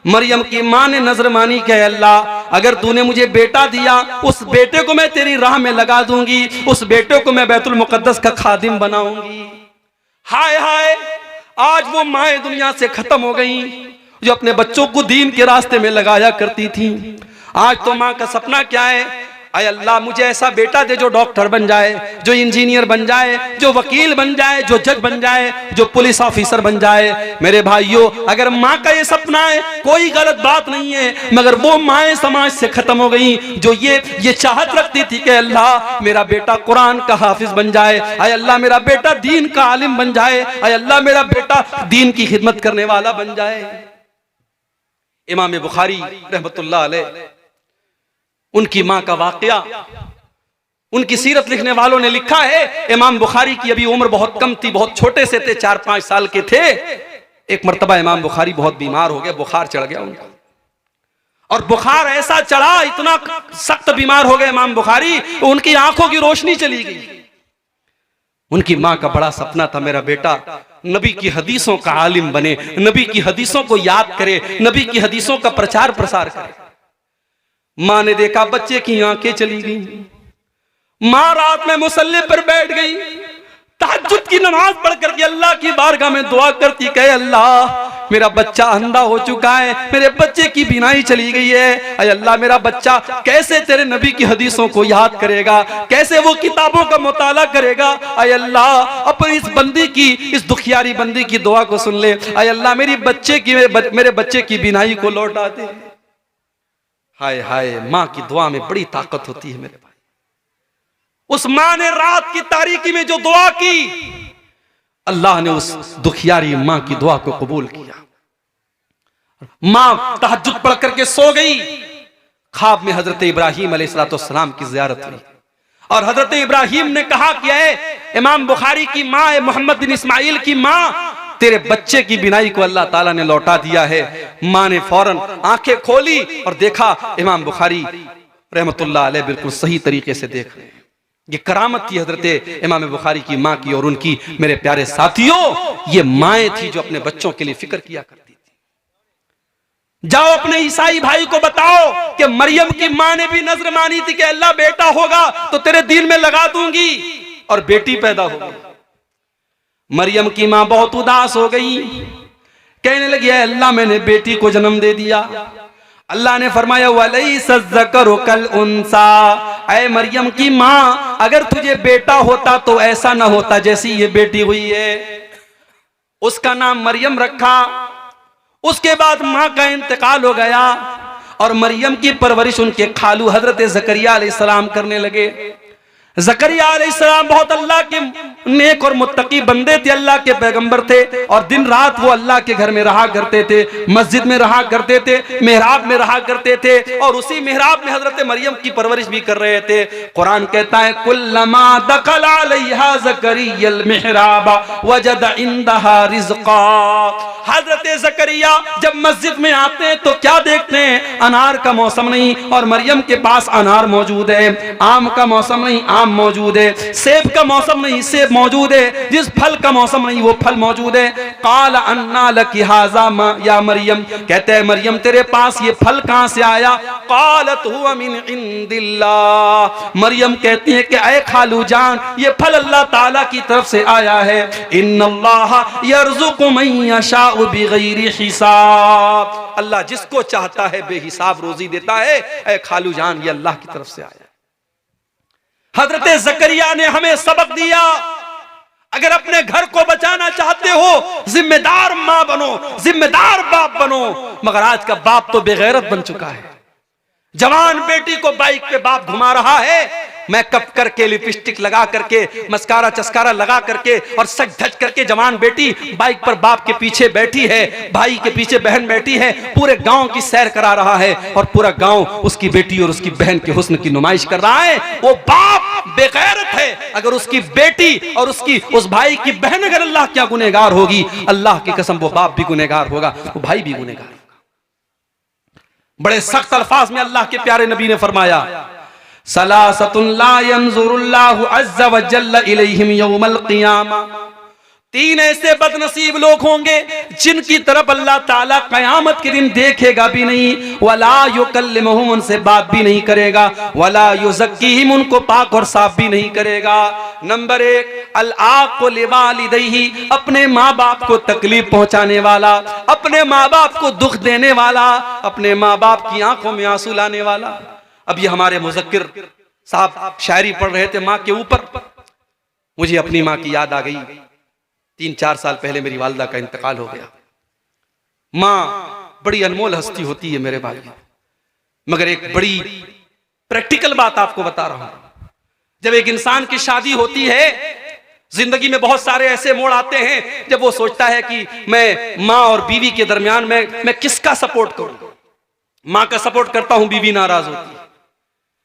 मरियम की माँ ने नजर मानी कि अल्लाह अगर तूने मुझे बेटा दिया, उस बेटे को मैं तेरी राह में लगा दूंगी, उस बेटे को मैं बैतुल मुकद्दस का खादिम बनाऊंगी। हाय हाय, आज वो माएँ दुनिया से खत्म हो गई जो अपने बच्चों को दीन के रास्ते में लगाया करती थी। आज तो माँ का सपना क्या है, अय अल्लाह मुझे ऐसा बेटा दे जो डॉक्टर बन जाए, जो इंजीनियर बन जाए, जो वकील बन जाए, जो जज बन जाए, जो पुलिस ऑफिसर बन जाए। मेरे भाइयों, अगर माँ का ये सपना है कोई गलत बात नहीं है, मगर वो माएँ समाज से खत्म हो गई जो ये चाहत रखती थी कि अल्लाह मेरा बेटा कुरान का हाफिज बन जाए, अय अल्लाह मेरा बेटा दीन का आलिम बन जाए, अय अल्लाह मेरा बेटा दीन की खिदमत करने वाला बन जाए। इमाम बुखारी रहमतुल्लाह अलैह, उनकी मां का वाकया, उनकी सीरत लिखने वालों ने लिखा है, इमाम बुखारी की अभी उम्र बहुत कम थी, बहुत छोटे से थे, 4-5 साल के थे। एक मर्तबा इमाम बुखारी बहुत बीमार हो गए, बुखार चढ़ गया उनको, और बुखार ऐसा चढ़ा, इतना सख्त बीमार हो गए इमाम बुखारी, उनकी आंखों की रोशनी चली गई। उनकी मां का बड़ा सपना था मेरा बेटा नबी की हदीसों का आलिम बने, नबी की हदीसों को याद करे, नबी की हदीसों का प्रचार प्रसार करे। मां ने देखा बच्चे की आंखें चली गई। मां रात में मुसल्ले पर बैठ गई, तहज्जुद की नमाज पढ़ करके अल्लाह की बारगाह में दुआ करती, कहे अल्लाह मेरा बच्चा अंधा हो चुका है, मेरे बच्चे की बीनाई चली गई है। अय अल्लाह मेरा बच्चा कैसे तेरे नबी की हदीसों को याद करेगा, कैसे वो किताबों का मुताला करेगा। अय अल्लाह अपनी इस बंदी की, इस दुखियारी बंदी की दुआ को सुन ले। अय अल्लाह मेरे बच्चे की बीनाई को लौटा दे। हाय हाय, मां की दुआ में बड़ी ताकत होती है मेरे भाई। उस मां ने रात की तारीकी में जो दुआ की, अल्लाह ने उस दुखियारी मां की दुआ को कबूल किया। मां तहज्जुद पढ़ करके सो गई। ख्वाब में हजरत इब्राहीम अलैहिस्सलाम की ज़ियारत हुई और हजरत इब्राहीम ने कहा कि ऐ इमाम बुखारी की मां, मोहम्मद बिन इस्माइल की मां, तेरे बच्चे की बिनाई को अल्लाह ताला ने लौटा दिया है। मां ने फौरन आंखें खोली और देखा इमाम बुखारी रहमतुल्लाह अलैह बिल्कुल सही तरीके से देख रहे हैं। ये करामत थी हजरत इमाम बुखारी की मां की और उनकी। मेरे प्यारे साथियों, ये माएं थी जो अपने बच्चों के लिए फिक्र किया करती थी। जाओ अपने ईसाई भाई को बताओ कि मरियम की मां ने भी नजर मानी थी कि अल्लाह बेटा होगा तो तेरे दिल में लगा दूंगी, और बेटी पैदा हो गई। मरियम की मां बहुत उदास हो गई, कहने लगी अल्लाह मैंने बेटी को जन्म दे दिया। अल्लाह ने फरमाया वलैसा ज़करु कल उन्सा, ऐ मरियम की मां अगर तुझे बेटा होता तो ऐसा ना होता जैसी ये बेटी हुई है। उसका नाम मरियम रखा। उसके बाद मां का इंतकाल हो गया और मरियम की परवरिश उनके खालू हजरत ज़करिया अलैहिस्सलाम करने लगे। ज़करिया अलैहिस्सलाम बहुत अल्लाह के नेक और मुत्तकी बंदे थे, अल्लाह के पैगंबर थे, और दिन रात वो अल्लाह के घर में रहा करते थे, मस्जिद में रहा करते थे, मेहराब में रहा करते थे, और उसी मेहराब में हजरत मरियम की परवरिश भी कर रहे थे। कुरान कहता है कुल्लमा दखल अलैहा ज़करियल मिहराब वजद इंदहा रिज़्क़ा। हजरत ज़करिया जब मस्जिद में आते हैं तो क्या देखते हैं? अनार का मौसम नहीं और मरियम के पास अनार मौजूद है। आम का मौसम नहीं, आम मौजूद है। सेब का मौसम नहीं, सेब मौजूद है। जिस फल का मौसम नहीं वो फल मौजूद है। काल अन्ना लकी हाज़ा या मरियम, कहते हैं मरियम तेरे पास ये फल कहां से आया? कालत हुवा मिन इंदिल्लाह, मरियम कहती है कि ऐ खालू जान ये फल अल्लाह ताला की तरफ से आया है। इन्नल्लाह यर्ज़ुक़ु मन यशाउ बिग़ैरि हिसाब, अल्लाह जिसको चाहता है बेहिसाब रोजी देता है। ऐ खालू जान ये अल्लाह की तरफ से आया। हजरत ज़करिया ने हमें सबक दिया, अगर अपने घर को बचाना चाहते हो जिम्मेदार मां बनो, जिम्मेदार बाप बनो। मगर आज का बाप तो बेगैरत बन चुका है। जवान बेटी को बाइक पे बाप घुमा रहा है, मेकअप करके, लिपस्टिक लगा करके, मस्कारा चस्कारा लगा करके और सज धज करके जवान बेटी बाइक पर बाप के पीछे बैठी है, भाई के पीछे बहन बैठी है, पूरे गांव की सैर करा रहा है और पूरा गांव उसकी बेटी और उसकी बहन के हुस्न की नुमाइश कर रहा है। वो बाप बेगैरत है। अगर उसकी बेटी और उस भाई की बहन अगर अल्लाह क्या गुनहगार होगी, अल्लाह की कसम वो बाप भी गुनहगार होगा, वो भाई भी गुनहगार होगा। बड़े सख्त अल्फाज में अल्लाह के प्यारे नबी ने फरमाया सलासतुन ला यंजुरुल्लाहु अज़्ज़ व जल्ल इलैहिम यौमल क़ियामा, तीन ऐसे बदनसीब लोग होंगे जिनकी तरफ अल्लाह ताला कयामत के दिन देखेगा भी नहीं। वला युकल्लिमुहुम, उनसे बात भी नहीं करेगा। वला युज़क्कीहिम, उनको पाक और साफ भी नहीं करेगा। नंबर एक, अल आक़ु लिवालिदैहि, अपने माँ बाप को तकलीफ पहुंचाने वाला, अपने माँ बाप को दुख देने वाला, अपने माँ बाप की आंखों में आंसू लाने वाला। अब ये हमारे मुज़क्किर साहब शायरी पढ़ रहे थे माँ के ऊपर, मुझे अपनी माँ की याद आ गई। 3-4 साल पहले मेरी वालिदा का इंतकाल हो गया। माँ बड़ी अनमोल हस्ती होती है मेरे भाई, मगर एक बड़ी प्रैक्टिकल बात आपको बता रहा हूं। जब एक इंसान की शादी होती है, जिंदगी में बहुत सारे ऐसे मोड़ आते हैं जब वो सोचता है कि मैं माँ और बीवी के दरमियान मैं किसका सपोर्ट करूं। माँ का सपोर्ट करता हूं, बीवी नाराज होती है।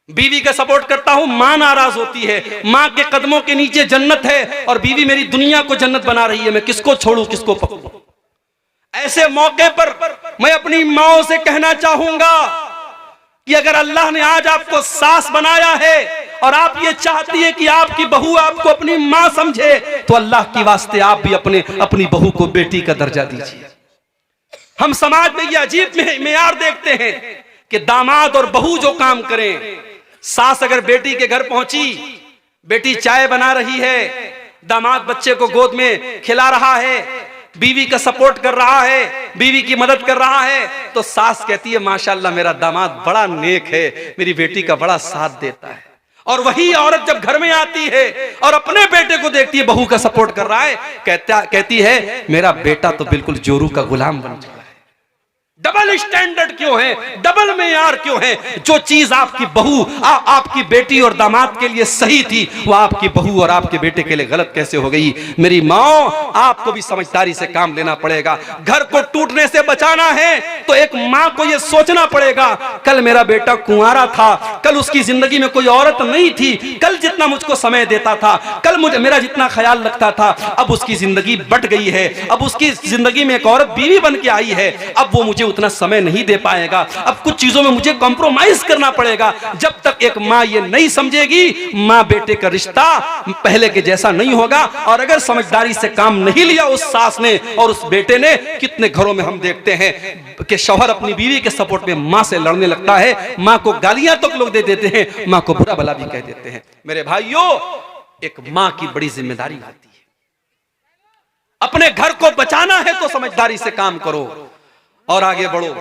बीवी का सपोर्ट करता हूं, मां नाराज होती है। मां के कदमों के नीचे जन्नत है और बीवी मेरी दुनिया को जन्नत बना रही है, मैं किसको छोड़ूं किसको पकड़ूं। ऐसे मौके पर मैं अपनी माओ से कहना चाहूंगा कि अगर अल्लाह ने आज आपको सास बनाया है और आप ये चाहती है कि आपकी बहू आपको अपनी मां समझे, तो अल्लाह की वास्ते आप भी अपनी बहू को बेटी का दर्जा दीजिए। हम समाज में ये अजीब मेयार देखते हैं कि दामाद और बहू जो काम करें, सास अगर बेटी के घर पहुंची, बेटी चाय बना रही है, दामाद बच्चे को गोद में खिला रहा है, बीवी का सपोर्ट कर रहा है, बीवी की मदद कर रहा है, तो सास कहती है माशाल्लाह मेरा दामाद बड़ा नेक है, मेरी बेटी का बड़ा साथ देता है। और वही औरत जब घर में आती है और अपने बेटे को देखती है बहू का सपोर्ट कर रहा है, कहती है मेरा बेटा तो बिल्कुल जोरू का गुलाम बन चुका है। डबल स्टैंडर्ड क्यों है, डबल मेयार क्यों है? जो चीज आपकी बहू आपकी बेटी और दामाद के लिए सही थी, वो आपकी बहू और आपके बेटे के लिए गलत कैसे हो गई? मेरी माँ, आपको भी समझदारी से काम लेना पड़ेगा। घर को टूटने से बचाना है तो एक माँ को यह सोचना पड़ेगा, कल मेरा बेटा कुंवारा था, कल उसकी जिंदगी में कोई औरत नहीं थी, कल जितना मुझको समय देता था, कल मुझे मेरा जितना ख्याल रखता था, अब उसकी जिंदगी बट गई है, अब उसकी जिंदगी में एक औरत बीवी बन के आई है, अब वो मुझे उतना समय नहीं दे पाएगा, अब कुछ चीजों में मुझे कॉम्प्रोमाइज करना पड़ेगा। जब तक एक माँ ये नहीं समझेगी, माँ बेटे का रिश्ता पहले के जैसा नहीं होगा। और अगर समझदारी से काम नहीं लिया उस सास ने और उस बेटे ने, कितने घरों में हम देखते हैं कि शौहर अपनी बीवी के सपोर्ट में माँ से लड़ने लगता है, माँ को गालियां तक लोग दे देते हैं, माँ को बुरा भला भी कह देते हैं। मेरे भाइयों, एक माँ की बड़ी जिम्मेदारी होती है। अपने घर को बचाना है तो समझदारी से काम करो और आगे बढ़ो।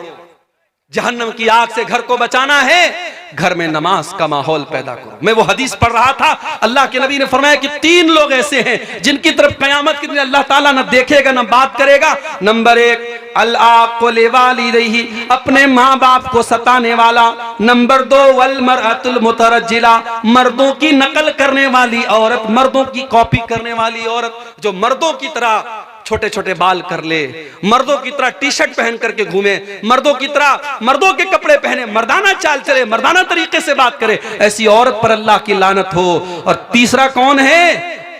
जहन्नम की आग से घर को बचाना है, घर में नमाज का माहौल पैदा करो। मैं वो हदीस पढ़ रहा था, अल्लाह के नबी ने फरमाया कि 3 लोग ऐसे हैं जिनकी तरफ कयामत के दिन अल्लाह ताला न देखेगा न बात करेगा। नंबर 1, अल-आक़िल वालिदैहि, अपने माँ बाप को सताने वाला। नंबर 2, वल मरअतुल मुतरज्जिला, मर्दों की नकल करने वाली औरत, मर्दों की कॉपी करने वाली औरत, जो मर्दों की तरह छोटे छोटे बाल कर ले, मर्दों की तरह टी शर्ट पहन करके घूमे, मर्दों की तरह मर्दों के कपड़े पहने, मर्दाना चाल चले, मर्दाना तरीके से बात करे, ऐसी औरत पर अल्लाह की लानत हो। और तीसरा कौन है?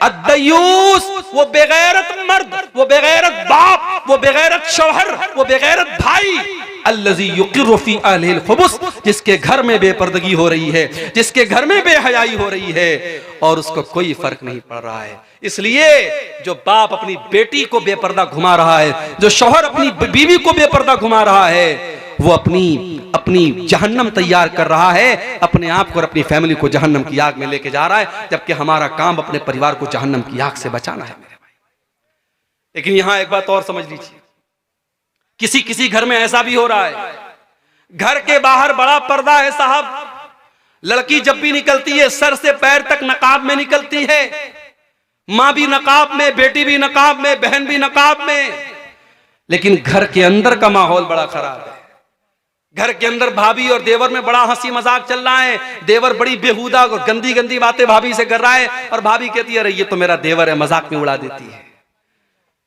अद्दयूस, वो बेगैरत मर्द, वो बेगैरत बाप, वो बेगैरत शौहर, वो बेगैरत भाई। अल्लज़ी युक़िर्रु फ़ी अहलिल खुबुस, जिसके घर में बेपर्दगी हो रही है, जिसके घर में बेहयाई हो रही है और उसको कोई फर्क नहीं पड़ रहा है। इसलिए जो बाप अपनी बेटी को बेपर्दा घुमा रहा है, जो शौहर अपनी बीवी को बेपर्दा घुमा रहा है, वो अपनी जहन्नम तैयार कर रहा है, अपने आप को और अपनी फैमिली को जहन्नम की आग में लेके जा रहा है, जबकि हमारा काम अपने परिवार को जहन्नम की आग से बचाना है मेरे भाई। लेकिन यहां एक बात और समझ लीजिए, किसी घर में ऐसा भी हो रहा है, घर के बाहर बड़ा पर्दा है साहब, लड़की जब भी निकलती है सर से पैर तक नकाब में निकलती है, मां भी नकाब में, बेटी भी नकाब में, बहन भी नकाब में, लेकिन घर के अंदर का माहौल बड़ा खराब है। घर के अंदर भाभी और देवर में बड़ा हंसी मजाक चल रहा है, देवर बड़ी बेहुदा और गंदी गंदी बातें भाभी से कर रहा है, और भाभी कहती है अरे ये तो मेरा देवर है, मजाक में उड़ा देती है।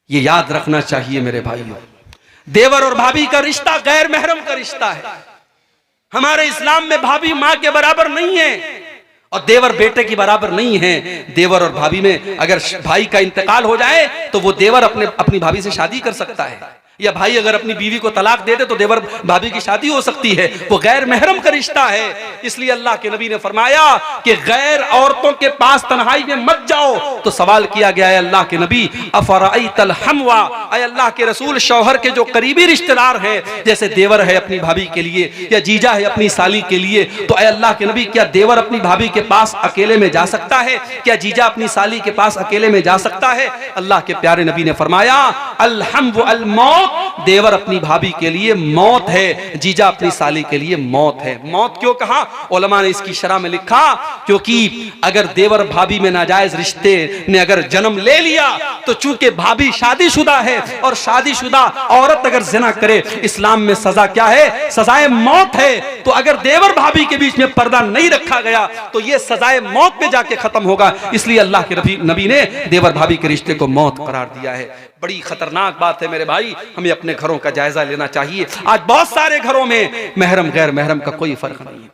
ये याद रखना चाहिए मेरे भाइयों, देवर और भाभी का रिश्ता गैर महरम का रिश्ता है। हमारे इस्लाम में भाभी मां के बराबर नहीं है और देवर बेटे की बराबर नहीं है। देवर और भाभी में अगर भाई का इंतकाल हो जाए तो वो देवर अपनी भाभी से शादी कर सकता है, या भाई अगर अपनी बीवी को तलाक दे दे तो देवर भाभी की शादी हो सकती है। वो गैर महरम का रिश्ता है। इसलिए अल्लाह के नबी ने फरमाया कि गैर औरतों के पास तन्हाई में मत जाओ। तो सवाल किया गया है अल्लाह के नबी, अफराइतल हमवा, ऐ अल्लाह के रसूल, शौहर के जो करीबी रिश्तेदार हैं, जैसे देवर है अपनी भाभी के लिए या जीजा है अपनी साली के लिए, तो ऐ अल्लाह के नबी क्या देवर अपनी भाभी के पास अकेले में जा सकता है? क्या जीजा अपनी साली के पास अकेले में जा सकता है? अल्लाह के प्यारे नबी ने फरमाया अल हम व अल मौत, देवर अपनी भाभी के लिए मौत है, जीजा अपनी साली के लिए मौत है। मौत क्यों कहा? उलमा ने इसकी शरह में लिखा क्योंकि अगर देवर भाभी में नाजायज रिश्ते ने अगर जन्म ले लिया तो चूंकि भाभी शादीशुदा है और शादीशुदा औरत अगर जिना करे, इस्लाम में सजा क्या है? सजाए मौत है। तो अगर देवर भाभी के बीच में पर्दा नहीं रखा गया तो यह सजाए मौत पे जाके खत्म होगा। इसलिए अल्लाह के नबी ने देवर भाभी के रिश्ते को मौत करार दिया है। बड़ी खतरनाक बात है मेरे भाई, हमें अपने घरों का जायजा लेना चाहिए। आज बहुत सारे घरों में महरम गैर महरम का कोई फर्क नहीं है।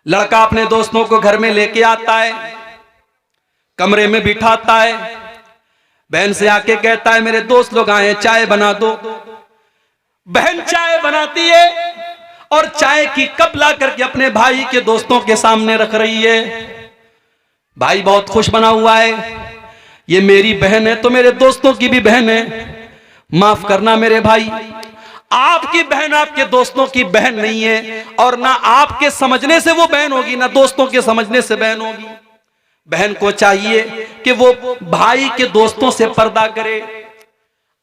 लड़का अपने दोस्तों को घर में लेके आता है, कमरे में बिठाता है, बहन से आके कहता है मेरे दोस्त लोग आए, चाय बना दो। बहन चाय बनाती है और चाय की कप ला करके अपने भाई के दोस्तों के सामने रख रही है। भाई बहुत खुश बना हुआ है, ये मेरी बहन है तो मेरे दोस्तों की भी बहन है, माफ करना मेरे भाई, आपकी बहन आपके दोस्तों की बहन नहीं है, और ना आपके समझने से वो बहन होगी, ना दोस्तों के समझने से बहन होगी। बहन को चाहिए कि वो भाई के दोस्तों से पर्दा करे।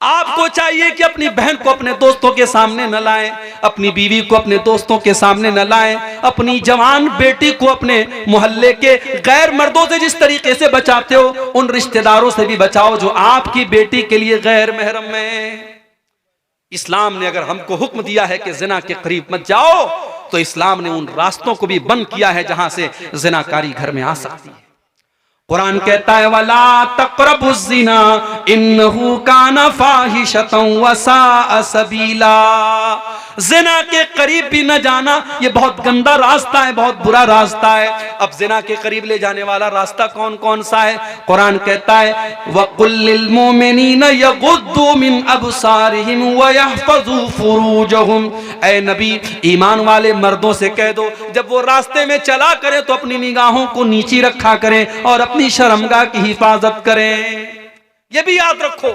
आपको चाहिए कि अपनी बहन को अपने दोस्तों के सामने न लाएं, अपनी बीवी को अपने दोस्तों के सामने न लाएं, अपनी जवान बेटी को अपने मोहल्ले के गैर मर्दों से जिस तरीके से बचाते हो, उन रिश्तेदारों से भी बचाओ जो आपकी बेटी के लिए गैर महरम है। इस्लाम ने अगर हमको हुक्म दिया है कि जिना के करीब मत जाओ, तो इस्लाम ने उन रास्तों को भी बंद किया है जहां से जिनाकारी घर में आ सकती है। कुरान कहता है वला तक़रबुज़्ज़िना इन्नहु काना फ़ाहिशतन व साअ सबीला। ज़िना के करीब भी न जाना, ये बहुत गंदा रास्ता है, बहुत बुरा रास्ता है। अब ज़िना के करीब ले जाने वाला रास्ता कौन कौन सा है? कुरान कहता है वक़ुल लिल मुमिनीना यग़ुद्दू मिन अबसारिहिम व यहफ़ज़ू फ़ुरूजहुम। ऐ नबी, ईमान वाले मर्दों से कह दो जब वो रास्ते में चला करें तो अपनी निगाहों को नीची रखा करें और अपनी शर्मगाह की हिफाजत करें। ये भी याद रखो,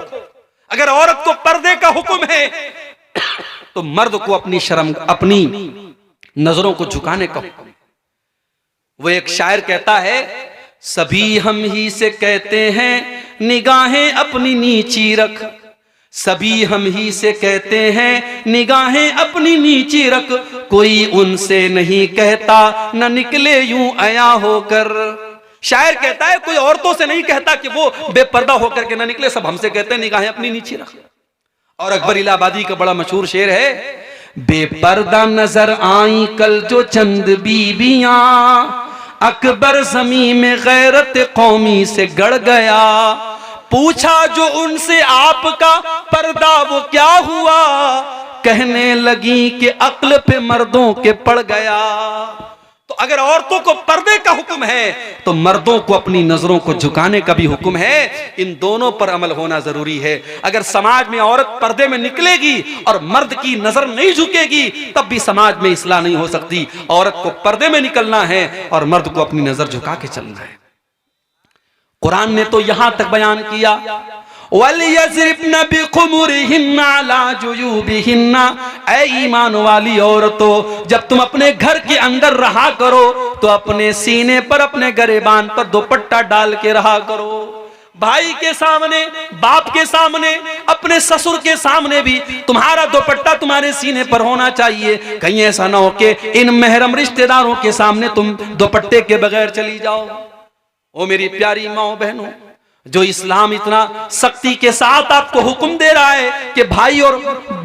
अगर औरत को पर्दे का हुक्म है तो मर्द को अपनी नजरों को झुकाने का हुक्म। वो एक शायर कहता है सभी हम ही से कहते हैं निगाहें अपनी नीची रख, सभी हम ही से कहते हैं निगाहें अपनी नीची रख, कोई उनसे नहीं कहता न निकले यूं अया होकर। शायर कहता है कोई औरतों से नहीं कहता कि वो बेपर्दा होकर के ना निकले, सब हमसे कहते हैं निगाहें अपनी नीचे रख। और अकबर इलाहाबादी का बड़ा मशहूर शेर है बेपर्दा नजर आई कल जो चंद बीबियां, अकबर ज़मीन में गैरत कौमी से गड़ गया, पूछा जो उनसे आपका पर्दा वो क्या हुआ, कहने लगी कि अक्ल पे मर्दों के पड़ गया। तो अगर औरतों को पर्दे का हुक्म है तो मर्दों को अपनी नजरों को झुकाने का भी हुक्म है। इन दोनों पर अमल होना जरूरी है। अगर समाज में औरत पर्दे में निकलेगी और मर्द की नजर नहीं झुकेगी तब भी समाज में इस्लाह नहीं हो सकती। औरत को पर्दे में निकलना है और मर्द को अपनी नजर झुका के चलना है। कुरान ने तो यहां तक बयान किया वलियज़रिबना बिखुमुरिहिन्ना अला जुयूबिहिन्ना। ऐ ईमान वाली औरतों, जब तुम अपने घर के अंदर रहा करो तो अपने सीने पर, अपने गरेबान पर दुपट्टा डाल के रहा करो। भाई के सामने, बाप के सामने, अपने ससुर के सामने भी तुम्हारा दुपट्टा तुम्हारे सीने पर होना चाहिए। कहीं ऐसा ना हो कि इन महरम रिश्तेदारों के सामने तुम दुपट्टे के बगैर चली जाओ। ओ मेरी प्यारी माओ बहनों, जो इस्लाम इतना सख्ती के साथ आपको हुक्म दे रहा है कि भाई और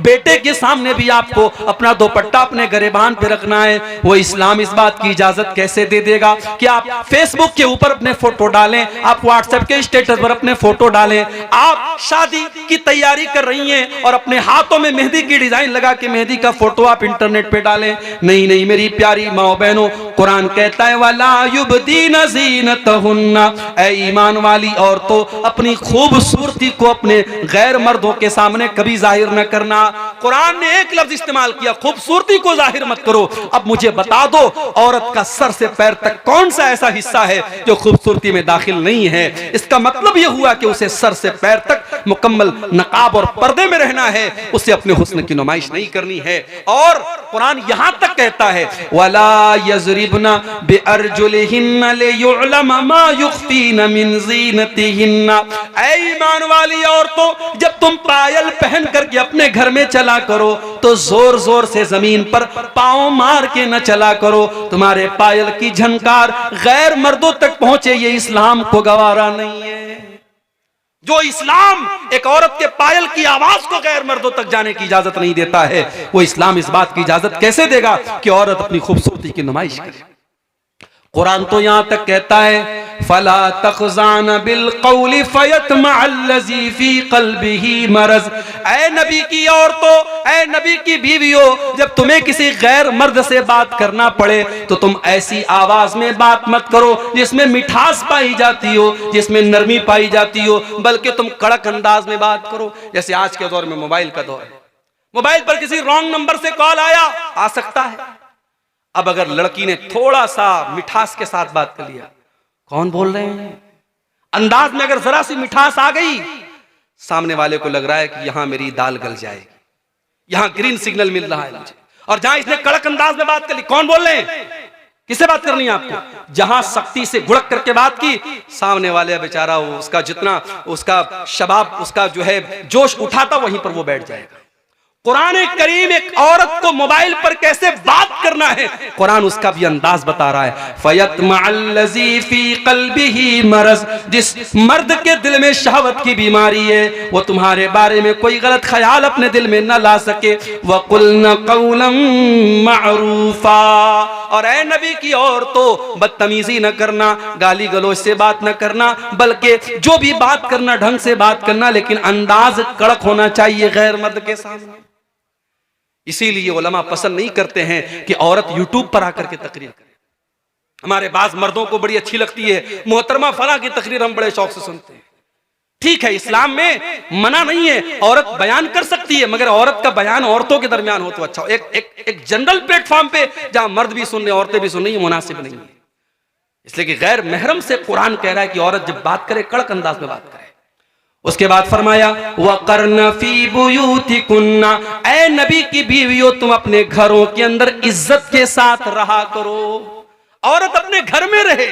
बेटे के सामने भी आपको अपना दुपट्टा अपने गरेबान पे रखना है, वो इस्लाम इस बात की इजाजत कैसे दे देगा कि आप फेसबुक के ऊपर अपने फोटो डालें, आप व्हाट्सएप के स्टेटस पर अपने फोटो डालें, आप शादी की तैयारी कर रही हैं और अपने हाथों में मेहंदी की डिजाइन लगा के मेहंदी का फोटो आप इंटरनेट पे डालें। नहीं नहीं मेरी प्यारी माओ बहनों, कुरान कहता है वला युबदीना ज़ीनतहुन्ना। ऐ ईमान वाली औरतों, अपनी खूबसूरती को अपने गैर मर्दों के सामने कभी जाहिर न करना। कुरान ने एक लफ्ज इस्तेमाल किया, खूबसूरती को जाहिर मत करो। अब मुझे बता दो औरत का सर से पैर तक कौन सा ऐसा हिस्सा है जो खूबसूरती में दाखिल नहीं है? इसका मतलब यह हुआ कि उसे सर से पैर तक मुकम्मल नकाब और पर्दे में रहना है, उसे अपने हुस्न की नुमाइश नहीं करनी है। और कुरान यहां तक कहता है वला यज़रिबना बिअरजुलिहिन्ना लियुअलम मा युख्फीना मिन ज़ीनतिहिन्ना। ऐ ईमान वाली औरतों, जब तुम पायल पहन करके अपने घर में चला करो तो जोर जोर से जमीन पर पांव मार के न चला करो। तुम्हारे पायल की झनकार गैर मर्दों तक पहुंचे, ये इस्लाम को गवारा नहीं है। जो इस्लाम एक औरत के पायल की आवाज को गैर मर्दों तक जाने की इजाजत नहीं देता है, वो इस्लाम इस बात की इजाजत कैसे देगा कि औरत अपनी खूबसूरती की नुमाइश करे? कुरान तो यहां तक कहता है फला तखज़ान बिल क़ौलि फ़यत्मअल्लज़ी फ़ी क़ल्बिही मरज़। ऐ नबी की औरतों, ऐ नबी की बीवियों, जब तुम्हें किसी गैर मर्द से बात करना पड़े तो तुम ऐसी आवाज में बात मत करो जिसमें मिठास पाई जाती हो, जिसमें नरमी पाई जाती हो, बल्कि तुम कड़क अंदाज में बात करो। जैसे आज के दौर में मोबाइल का दौर है, मोबाइल पर किसी रॉन्ग नंबर से कॉल आया, आ सकता है। अब अगर लड़की ने थोड़ा सा मिठास के साथ बात कर लिया, कौन बोल रहे हैं, अंदाज में अगर जरा सी मिठास आ गई, सामने वाले को लग रहा है कि यहां मेरी दाल गल जाएगी, यहां ग्रीन सिग्नल मिल रहा है मुझे। और जहां इसने कड़क अंदाज में बात कर ली, कौन बोल रहे हैं, किससे बात करनी है आपको, जहां सख्ती से घुड़क करके बात की, सामने वाले बेचारा उसका जितना उसका शबाब, उसका जो है जोश उठा था, वहीं पर वो बैठ जाएगा। कुरान करीम एक औरत को मोबाइल पर कैसे बात करना है, कुरान उसका भी अंदाज बता रहा है। फयतमअल्लज़ी फी क़ल्बिही मरज़, जिस मर्द के दिल में शहवत की बीमारी है, वो तुम्हारे बारे में कोई गलत ख्याल अपने दिल में न ला सके। वक़ुल्न क़ौलन मअरूफ़ा, और ऐ नबी की औरतों, बदतमीजी न करना, गाली गलौज से बात न करना, बल्कि जो भी बात करना ढंग से बात करना, लेकिन अंदाज कड़क होना चाहिए गैर मर्द के सामने। इसीलिए उलमा पसंद नहीं करते हैं कि औरत यूट्यूब पर आकर के तकरीर करे। हमारे बाज मर्दों को बड़ी अच्छी लगती है, मोहतरमा फला की तकरीर हम बड़े शौक से सुनते हैं। ठीक है, इस्लाम में मना नहीं है, औरत बयान कर सकती है, मगर औरत का बयान औरतों के दरमियान हो तो अच्छा हो। एक जनरल प्लेटफॉर्म पे जहां मर्द भी सुन रहे, औरतें भी सुन रही, मुनासिब नहीं है। इसलिए कि गैर महरम से कुरान कह रहा है कि औरत जब बात करे कड़क अंदाज में बात करे। उसके बाद फरमाया वक़र्न फी बुयूतिकुन्ना, ऐ नबी की बीवियों, तुम अपने घरों के अंदर इज्जत के साथ रहा करो। औरत अपने घर में रहे,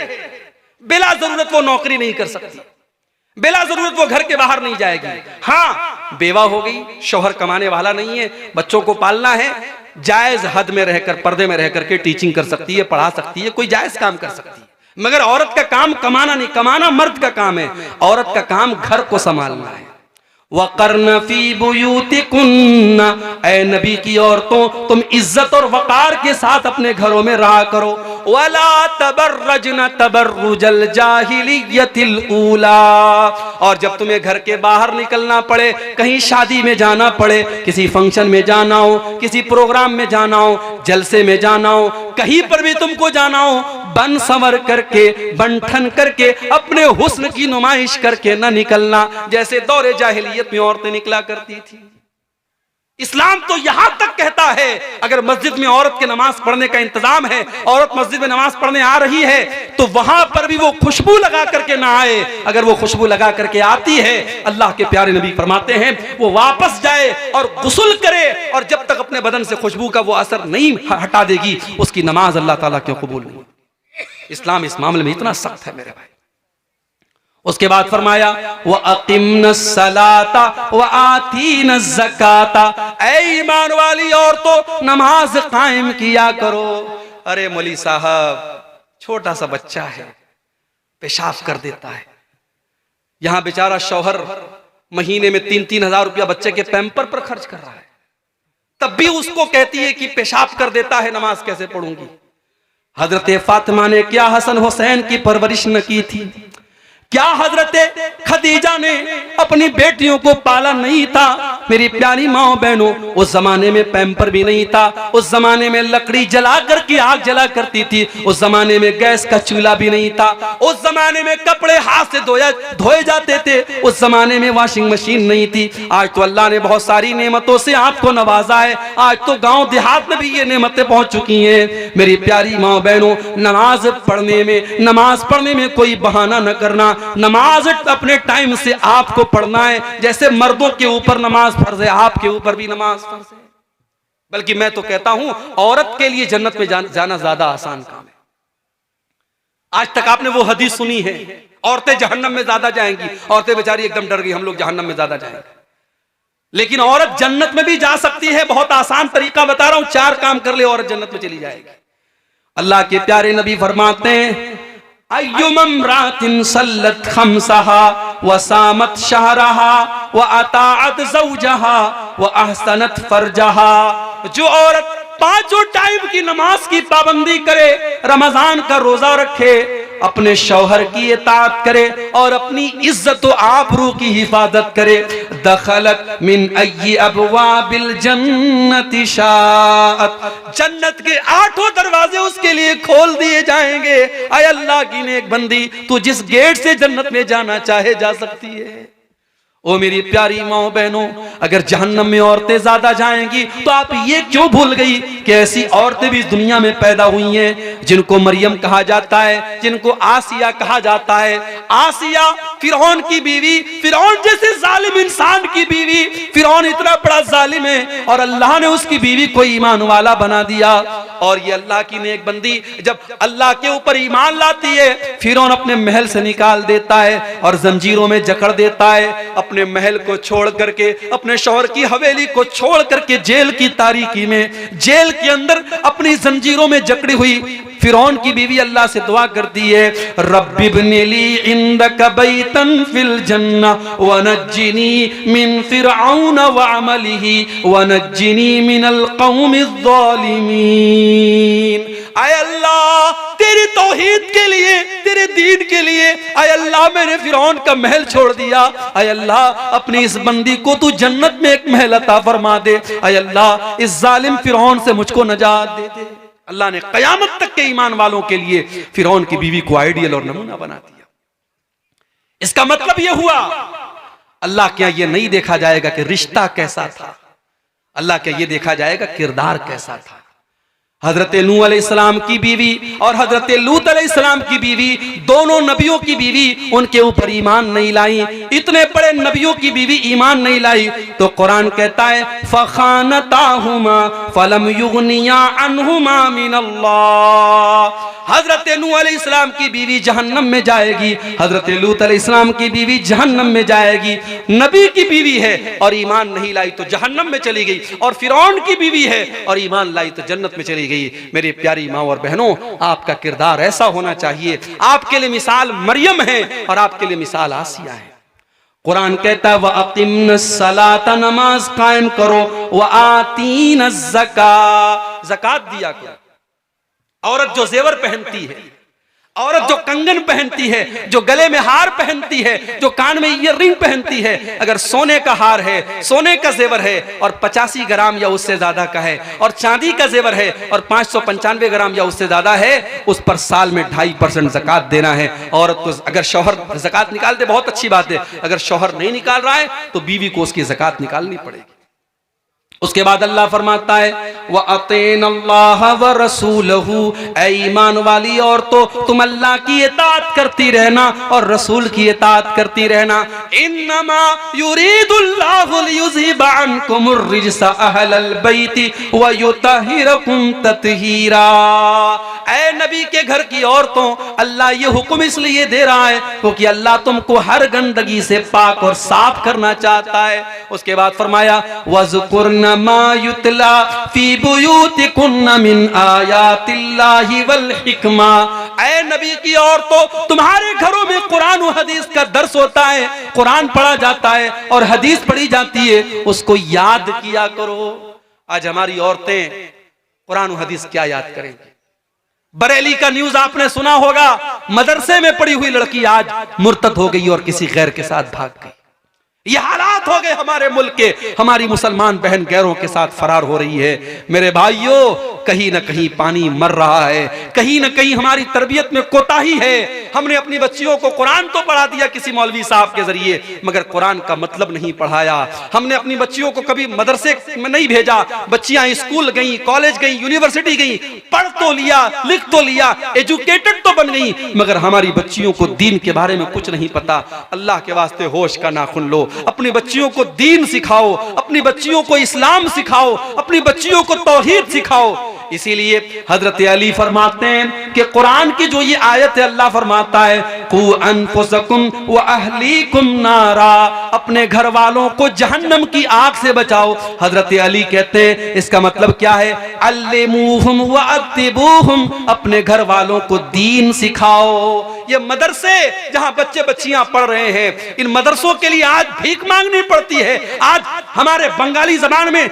बिला जरूरत वो नौकरी नहीं कर सकती, बिला जरूरत वो घर के बाहर नहीं जाएगी। हाँ, बेवा हो गई, शौहर कमाने वाला नहीं है, बच्चों को पालना है, जायज हद में रहकर, पर्दे में रहकर के टीचिंग कर सकती है, पढ़ा सकती है, कोई जायज काम कर सकती है। मगर औरत का काम कमाना नहीं, कमाना मर्द का काम है, औरत का काम घर को संभालना है। वक़र्न फी बुयूतिकुन्ना, ऐ नबी की औरतों, तुम इज्जत और वक़ार के साथ अपने घरों में रहा करो। वला तबर्रजन तबर्रुजल जाहिलियतिल ऊला, और जब तुम्हें घर के बाहर निकलना पड़े, कहीं शादी में जाना पड़े, किसी फंक्शन में जाना हो, किसी प्रोग्राम में जाना हो, जलसे में जाना हो, कहीं पर भी तुमको जाना हो, बन संवर करके, बंठन करके, अपने हुस्न की नुमाइश करके न निकलना, जैसे दौरे जाहिलियत में औरतें निकला करती थी। इस्लाम तो यहां तक कहता है, अगर मस्जिद में औरत के नमाज पढ़ने का इंतजाम है, औरत मस्जिद में नमाज पढ़ने आ रही है, तो वहां पर भी वो खुशबू लगा करके ना आए। अगर वो खुशबू लगा करके आती है, अल्लाह के प्यारे नबी फरमाते हैं, वो वापस जाए और गुस्ल करे, और जब तक अपने बदन से खुशबू का वो असर नहीं हटा देगी, उसकी नमाज अल्लाह ताला क्यों कबूल नहीं। इस्लाम इस मामले में इतना सख्त है मेरे भाई। उसके बाद फरमाया व अक़िम्न सलाता व आतीन ज़काता, ऐ ईमान वाली औरतों, नमाज कायम किया करो। अरे मौली साहब, छोटा सा बच्चा है, पेशाब कर देता है, यहां बेचारा शौहर महीने में 3-3 हजार रुपया बच्चे के पैम्पर पर खर्च कर रहा है, तब भी उसको कहती है कि पेशाब कर देता है, नमाज कैसे पढ़ूंगी। हजरत फातिमा ने क्या हसन हुसैन की परवरिश न की थी, क्या हजरत खदीजा ने अपनी बेटियों को पाला नहीं था। मेरी प्यारी माओ बहनों, उस जमाने में पैम्पर भी नहीं था, उस जमाने में लकड़ी जला करके आग जला करती थी, उस जमाने में गैस का चूल्हा भी नहीं था, उस जमाने में कपड़े हाथ से धोए जाते थे, उस जमाने में वॉशिंग मशीन नहीं थी। आज तो अल्लाह ने बहुत सारी नेमतों से आपको नवाजा है, आज तो गांव देहात में भी ये नेमतें पहुंच चुकी हैं। मेरी प्यारी माओ बहनों, नमाज पढ़ने में कोई बहाना न करना। नमाज अपने टाइम से आपको पढ़ना है, जैसे मर्दों के ऊपर नमाज फर्ज है, आपके ऊपर भी नमाज फर्ज है। बल्कि मैं तो कहता हूं, औरत के लिए जन्नत में जाना ज्यादा आसान काम है। आज तक आपने वो हदीस सुनी है, औरतें जहन्नम में ज्यादा जाएंगी, औरतें बेचारी एकदम डर गई, हम लोग जहन्नम में ज्यादा जाएंगे। लेकिन औरत जन्नत में भी जा सकती है, बहुत आसान तरीका बता रहा हूं, 4 काम कर ले औरत जन्नत में चली जाएगी। अल्लाह के प्यारे नबी फरमाते हैं, अय्युमम्रातिन सल्लत खम्सहा व सामत शहरहा व अताअत ज़ौजहा व अहसनत फर्जहा, जो औरत 5 टाइम की नमाज की पाबंदी करे, रमजान का रोजा रखे, अपने शौहर की इताअत करे और अपनी इज्जत व आबरू की हिफाजत करे, दखलत मिन अय्यि अबवाबिल जन्नति शाअत, जन्नत के 8 दरवाजे उसके लिए खोल दिए जाएंगे। ऐ अल्लाह की नेक बंदी, तू जिस गेट से जन्नत में जाना चाहे जा सकती है। ओ मेरी प्यारी माओ बहनों, अगर जहन्नम में औरतें ज्यादा जाएंगी तो आप ये क्यों भूल गई कि ऐसी औरतें भी इस दुनिया में पैदा हुई हैं जिनको मरियम कहा जाता है, जिनको आसिया कहा जाता है। आसिया फिरौन की बीवी, फिरौन जैसे जालिम इंसान की बीवी। फिरौन इतना बड़ा जालिम है और अल्लाह ने उसकी बीवी को ईमान वाला बना दिया। और ये अल्लाह की नेक बंदी जब अल्लाह के ऊपर ईमान लाती है, फिरौन अपने महल से निकाल देता है और जंजीरों में जकड़ देता है। अपने महल को छोड़ करके, अपने शौहर की हवेली को छोड़ करके जेल की तारीकी में, जेल के अंदर अपनी जंजीरों में जकड़ी हुई फिरौन की बीवी अल्लाह से दुआ करती है, रब्बि इब्नि ली इंदक बैतन फिल जन्ना वनज्जिनी मिन फिरऔन व अमलिही वनज्जिनी मिनल कौमिज़ ज़ालिमीन। आय अल्लाह, तेरी तौहीद के लिए, तेरे दीन के लिए, आय अल्लाह मैंने फिरौन का महल छोड़ दिया। आय अल्लाह, अपनी इस बंदी को तू जन्नत में एक महल अता फरमा दे। आय अल्लाह, इस जालिम फिरौन से मुझको नजात दे दे। अल्लाह ने कयामत तक के ईमान वालों के लिए फिरौन की बीवी को आइडियल और नमूना बना दिया। इसका मतलब यह हुआ, अल्लाह के यहां यह नहीं देखा जाएगा कि रिश्ता कैसा था, अल्लाह के यह देखा जाएगा किरदार कैसा था। हजरत नूह अलैहिस्सलाम की बीवी और हजरत लूत अलैहिस्सलाम की बीवी, दोनों नबियों की बीवी उनके ऊपर ईमान नहीं लाई। इतने बड़े नबियों की बीवी ईमान नहीं लाई तो कुरान कहता है फखानताहुमा फलम युगनिया अन्हुमा मिनल्लाह। हजरत नूह अलैहिस्सलाम की बीवी जहन्नम में जाएगी, हजरत लूत अलैहिस्सलाम की बीवी जहन्नम में जाएगी। नबी की बीवी है और ईमान नहीं लाई तो जहन्नम में चली गई, और फिरौन की बीवी है और ईमान लाई तो जन्नत में चली गई। मेरी प्यारी माँ और बहनों, आपका किरदार ऐसा होना चाहिए। आपके लिए मिसाल मरियम है और आपके लिए मिसाल आसिया है। कुरान कहता है व अक़िम्नस्सलात, नमाज कायम करो, व आतीनज़्ज़का, ज़कात दिया करो। औरत जो जेवर पहनती है, औरत जो कंगन पहनती है, जो गले में हार पहनती है, जो कान में ईयररिंग पहनती है, अगर सोने का हार है, सोने का जेवर है और 85 ग्राम या उससे ज्यादा का है, और चांदी का जेवर है और 595 ग्राम या उससे ज्यादा है, उस पर साल में 2.5% ज़कात देना है। औरत को अगर शौहर ज़कात निकाल दे बहुत अच्छी बात है, अगर शौहर नहीं निकाल रहा है तो बीवी को उसकी ज़कात निकालनी पड़ेगी। उसके बाद अल्लाह फरमाता है व अतीनल्लाह व रसूलहू, ऐ ईमान वाली औरतों तुम अल्लाह की इताअत करती रहना और रसूल की इताअत करती रहना। इन्नमा युरीदुल्लाहु लियुज़हिब अन्कुमुर रिज्सा अहलल बैति व युतहिरकुम तत्हीरा। ऐ नबी के घर की औरतों, अल्लाह ये हुक्म इसलिए दे रहा है क्योंकि अल्लाह तुमको हर गंदगी से पाक और साफ करना चाहता है। उसके बाद फरमाया वज़कुरना मा युतला फी बुयूतिकुन्ना मिन आयातिल्लाहि वल हिकमा। ऐ नबी की औरतों, तुम्हारे घरों में कुरान और हदीस का दर्स होता है, कुरान पढ़ा जाता है और हदीस पढ़ी जाती है, उसको याद किया करो। आज हमारी औरतें कुरान और हदीस क्या याद करेंगी? बरेली का न्यूज आपने सुना होगा, मदरसे में पढ़ी हुई लड़की आज मुर्तद हो गई और किसी गैर के साथ भाग गई। ये हालात हो गए हमारे मुल्क के। हमारी मुसलमान बहन गैरों के साथ फरार हो रही है। मेरे भाइयों, कहीं ना कहीं पानी मर रहा है, कहीं ना कहीं हमारी तरबियत में कोताही है। हमने अपनी बच्चियों को कुरान तो पढ़ा दिया किसी मौलवी साहब के जरिए, मगर कुरान का मतलब नहीं पढ़ाया। हमने अपनी बच्चियों को कभी मदरसे में नहीं भेजा। बच्चियां स्कूल गई, कॉलेज गई, यूनिवर्सिटी गई, पढ़ तो लिया, लिख तो लिया, एजुकेटेड तो बन गई, मगर हमारी बच्चियों को दीन के बारे में कुछ नहीं पता। अल्लाह के वास्ते होश का नाखून लो, अपनी बच्चियों को दीन सिखाओ, अपनी बच्चियों को इस्लाम सिखाओ, अपनी बच्चियों को तौहीद सिखाओ। इसीलिए हजरत अली फरमाते हैं कि कुरान की जो ये आयत है, अल्लाह फरमाता है कू अनफुसकुम व अहलीकुम नारा, अपने घर वालों को जहन्नम की आग से बचाओ। हजरत अली कहते हैं इसका मतलब क्या है? अल्लिमूहुम व अद्दिबूहुम, अपने घर वालों को दीन सिखाओ। ये मदरसे जहां बच्चे बच्चियां पढ़ रहे हैं, इन मदरसों के लिए आज भीख मांगनी पड़ती है। आज हमारे बंगाली जबान में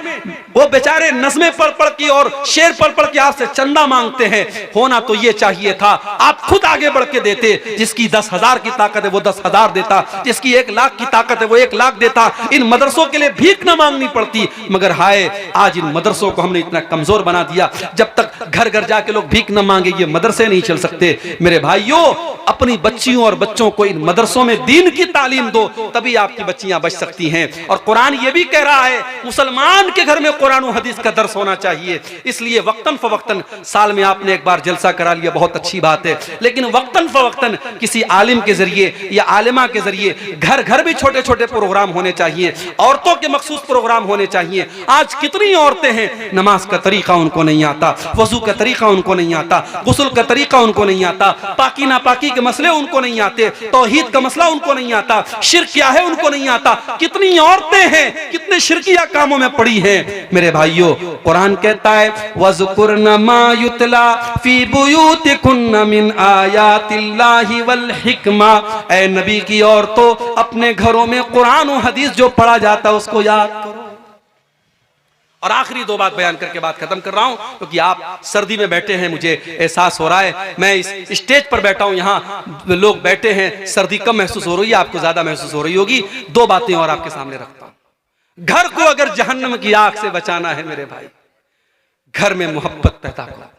वो बेचारे नज़्में पढ़ पढ़ के और शेर पढ़ पढ़ के आपसे चंदा मांगते हैं। होना तो ये चाहिए था आप खुद आगे बढ़ के देते। जिसकी 10,000 की ताकत है वो 10,000 देता, जिसकी 1 लाख की ताकत है वो 1 लाख देता। इन मदरसों के लिए भीख न मांगनी पड़ती। मगर हाय, आज इन मदरसों को हमने इतना कमजोर बना दिया। जब तक घर घर जाके लोग भीख न मांगे ये मदरसे नहीं चल सकते। मेरे भाइयों, अपनी बच्चियों और बच्चों को इन मदरसों में दीन की तालीम दो, तभी आपकी बच्चियां बच सकती हैं। और कुरान ये भी कह रहा है मुसलमान के घर में कुरान और हदीस का दर्स होना चाहिए। इसलिए वक्तन फवक्तन, साल में आपने एक बार जलसा करा लिया, बहुत अच्छी बात है, लेकिन वक्तन फवक्तन किसी आलिम के जरिए या आलिमा के जरिए घर घर भी छोटे छोटे प्रोग्राम होने चाहिए, औरतों के मखसूस प्रोग्राम होने चाहिए। आज कितनी औरतें हैं नमाज का तरीका उनको नहीं आता, वजू का तरीका उनको नहीं आता, गुस्ल का तरीका उनको नहीं आता, पाकी नापाकी के मसले उनको नहीं आते, तौहीद का मसला उनको नहीं आता, शिर्क क्या है उनको नहीं आता। कितनी औरतें हैं कितने शिरकिया कामों में पड़ी हैं। मेरे भाइयों, कुरान कहता है वज़कुरन मा युतला फी बुयूतिकुन्न मिन आयातिल्लाहि वल हिकमा। ऐ नबी की औरतों, अपने घरों में कुरान और हदीस जो पढ़ा जाता है उसको याद करो। और आखिरी दो बात बयान करके बात खत्म कर रहा हूं, क्योंकि आप सर्दी में बैठे हैं, मुझे एहसास हो रहा है। मैं इस स्टेज पर बैठा हूं, यहां लोग बैठे हैं, सर्दी कम महसूस हो रही है, आपको ज्यादा महसूस हो रही होगी। दो बातें और आपके सामने रखता हूं। घर को अगर जहन्नम की आग से बचाना है मेरे भाई, घर में मोहब्बत पैदा करो।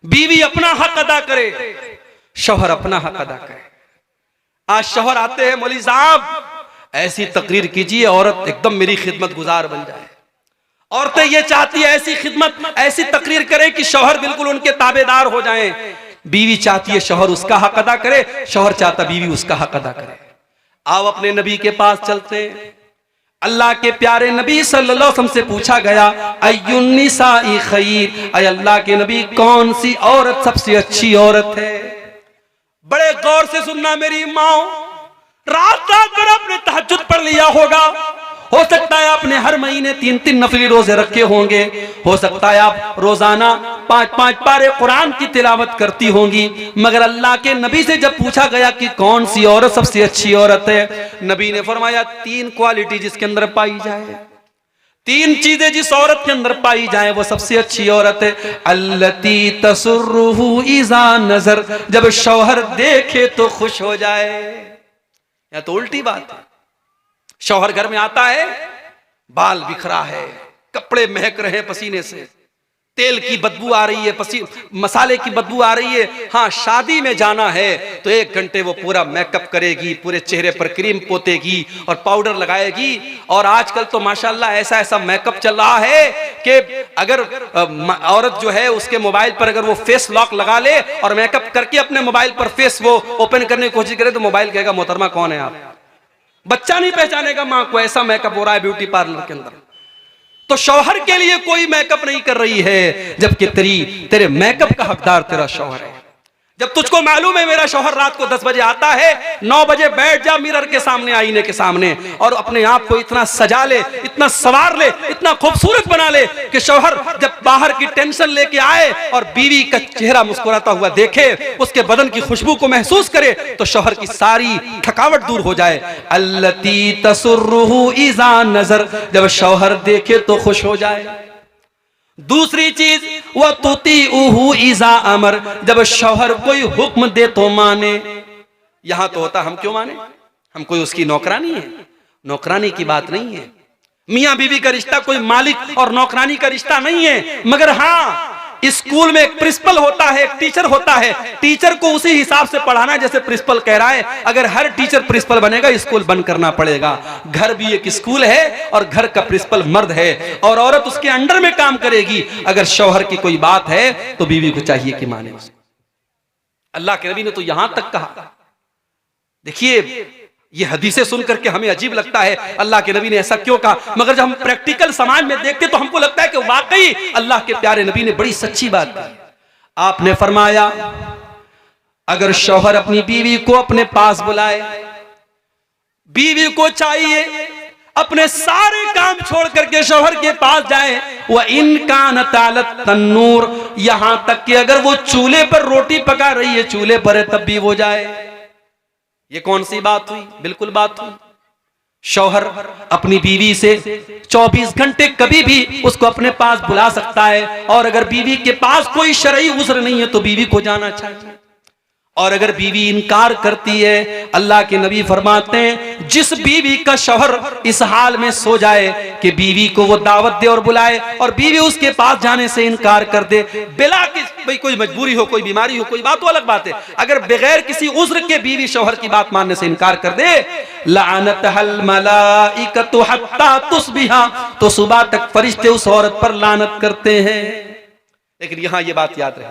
बीवी अपना हक अदा करे, शौहर अपना हक अदा करे। आज शौहर आते हैं, मौलवी साहब ऐसी तकरीर कीजिए औरत एकदम मेरी खिदमत गुजार बन जाए। औरतें ये चाहती है ऐसी खिदमत, ऐसी तकरीर करे कि शौहर बिल्कुल उनके ताबेदार हो जाएं। बीवी चाहती है शौहर उसका हक अदा करे, शौहर चाहता बीवी उसका हक अदा करे। आओ अपने नबी के पास चलते हैं। अल्लाह के प्यारे नबी सल्लल्लाहु अलैहि वसल्लम से पूछा गया अय्युन निसाई खैर, अय अल्लाह के नबी कौन सी औरत सबसे अच्छी औरत है। बड़े गौर से सुनना मेरी माँ, रात रात भर आपने तहज्जुद पढ़ लिया होगा, हो सकता है आपने हर महीने 3-3 नफली रोजे रखे होंगे, हो सकता है आप रोजाना 5-5 पारे कुरान की तिलावत करती होंगी, मगर अल्लाह के नबी से जब पूछा गया कि कौन सी औरत सबसे अच्छी औरत है, नबी ने फरमाया 3 क्वालिटी जिसके अंदर पाई जाए, 3 चीजें जिस औरत के अंदर पाई जाए वो सबसे अच्छी औरत है। अल्लती तसुर्रुहु इज़ा नजर, जब शौहर देखे तो खुश हो जाए। या तो उल्टी बात है, शौहर घर में आता है, बाल बिखरा है, कपड़े महक रहे हैं पसीने से, तेल की बदबू आ रही है, मसाले की बदबू आ रही है। हाँ, शादी में जाना है तो 1 घंटे वो पूरा मेकअप करेगी, पूरे चेहरे पर क्रीम पोतेगी और पाउडर लगाएगी। और आजकल तो माशाल्लाह ऐसा ऐसा मेकअप चल रहा है कि अगर औरत जो है उसके मोबाइल पर अगर वो फेस लॉक लगा ले और मेकअप करके अपने मोबाइल पर फेस वो ओपन करने की कोशिश करे तो मोबाइल कहेगा मोहतरमा कौन है आप, बच्चा नहीं पहचानेगा मां को, ऐसा मेकअप हो रहा है ब्यूटी पार्लर के अंदर। तो शौहर के लिए कोई मेकअप नहीं कर रही है, जबकि तेरे मेकअप का हकदार तेरा शौहर है। जब तुझको मालूम है मेरा शौहर रात को 10 बजे आता है, 9 बजे बैठ जा मिरर के सामने, आईने के सामने, और अपने आप को इतना सजा ले, इतना सवार ले, इतना खूबसूरत बना ले कि शौहर जब बाहर की टेंशन लेके आए और बीवी का चेहरा मुस्कुराता हुआ देखे, उसके बदन की खुशबू को महसूस करे, तो शौहर की सारी थकावट दूर हो जाए। अल्लती तसुर्रुहु इज़ा नजर, जब शौहर देखे तो खुश हो जाए। दूसरी चीज वह तुतीउहु इज़ा अमर, जब शौहर कोई हुक्म दे तो माने। यहां तो होता हम क्यों माने, हम कोई उसकी नौकरानी है, नौकरानी की बात नहीं है। मियां बीवी का रिश्ता कोई मालिक और नौकरानी का रिश्ता नहीं है, मगर हाँ स्कूल में एक प्रिंसिपल होता है, एक टीचर होता है, टीचर को उसी हिसाब से पढ़ाना जैसे प्रिंसिपल कह रहा है। अगर हर टीचर प्रिंसिपल बनेगा स्कूल बंद करना पड़ेगा। घर भी एक स्कूल है और घर का प्रिंसिपल मर्द है और औरत उसके अंडर में काम करेगी। अगर शौहर की कोई बात है तो बीवी को चाहिए कि माने उसको। अल्लाह के नबी ने तो यहां तक कहा, देखिए ये हदीसें सुन करके हमें अजीब लगता है अल्लाह के नबी ने ऐसा क्यों कहा, मगर जब हम प्रैक्टिकल समाज में देखते तो हमको लगता है कि वाकई अल्लाह के प्यारे नबी ने बड़ी सच्ची बात की। आपने फरमाया अगर शौहर अपनी बीवी को अपने पास बुलाए, बीवी को चाहिए अपने सारे काम छोड़ करके शौहर के पास जाए। वह इनकान तालत तन्नूर, यहां तक कि अगर वो चूल्हे पर रोटी पका रही है, चूल्हे पर है, तब भी वो जाए। ये कौन सी बात हुई, बिल्कुल बात हुई। शौहर अपनी बीवी से 24 घंटे कभी भी उसको अपने पास बुला सकता है, और अगर बीवी के पास कोई शरई उज़्र नहीं है तो बीवी को जाना चाहिए। और अगर बीवी इनकार करती है, अल्लाह के नबी फरमाते हैं जिस बीवी का शौहर इस हाल में सो जाए कि बीवी को वो दावत दे और बुलाए और बीवी उसके पास जाने से इनकार कर दे, बिला भाई कोई मजबूरी हो, कोई बीमारी हो, कोई बात तो अलग बात है। अगर बगैर किसी उज्र के बीवी शौहर की बात मानने से इनकार कर दे, लानतहल मलाइकतु हत्ता तुस्बिहा, तो सुबह तक फरिश्ते उस औरत पर लानत करते हैं। लेकिन यहां ये बात याद रहे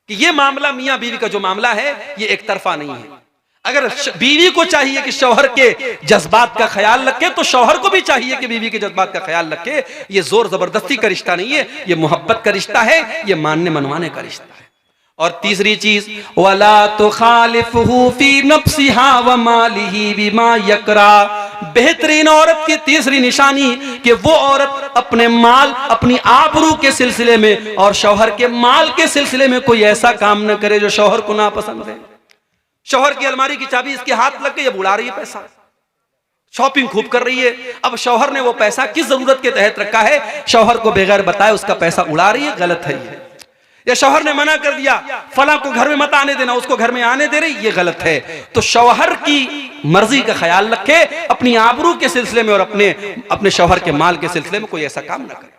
कि ये मामला मियां बीवी का जो मामला है ये एक तरफा नहीं है। अगर बीवी को चाहिए कि शौहर के जज्बात का ख्याल रखे, तो शौहर को भी चाहिए कि बीवी के जज्बात का ख्याल रखे। ये जोर जबरदस्ती का रिश्ता नहीं है, ये मोहब्बत का रिश्ता है, ये मानने मनवाने का रिश्ता है। और तीसरी चीज, वला तुखालिफहु फी नफ्सिहा व मालिही बिमा यकरा, बेहतरीन औरत की तीसरी निशानी कि वो औरत अपने माल, अपनी आबरू के सिलसिले में और शौहर के माल के सिलसिले में कोई ऐसा काम न करे जो शौहर को नापसंद है। शौहर की अलमारी की चाबी इसके हाथ लग गई, अब उड़ा रही है पैसा, शॉपिंग खूब कर रही है। अब शौहर ने वो पैसा किस जरूरत के तहत रखा है, शौहर को बगैर बताए उसका पैसा उड़ा रही है, गलत है ये। या शौहर ने मना कर दिया फला को घर में मत आने देना, उसको घर में आने दे रही, ये गलत है। तो शौहर की मर्जी का ख्याल रखे अपनी आबरू के सिलसिले में और अपने शौहर के माल के सिलसिले में कोई ऐसा काम ना करे।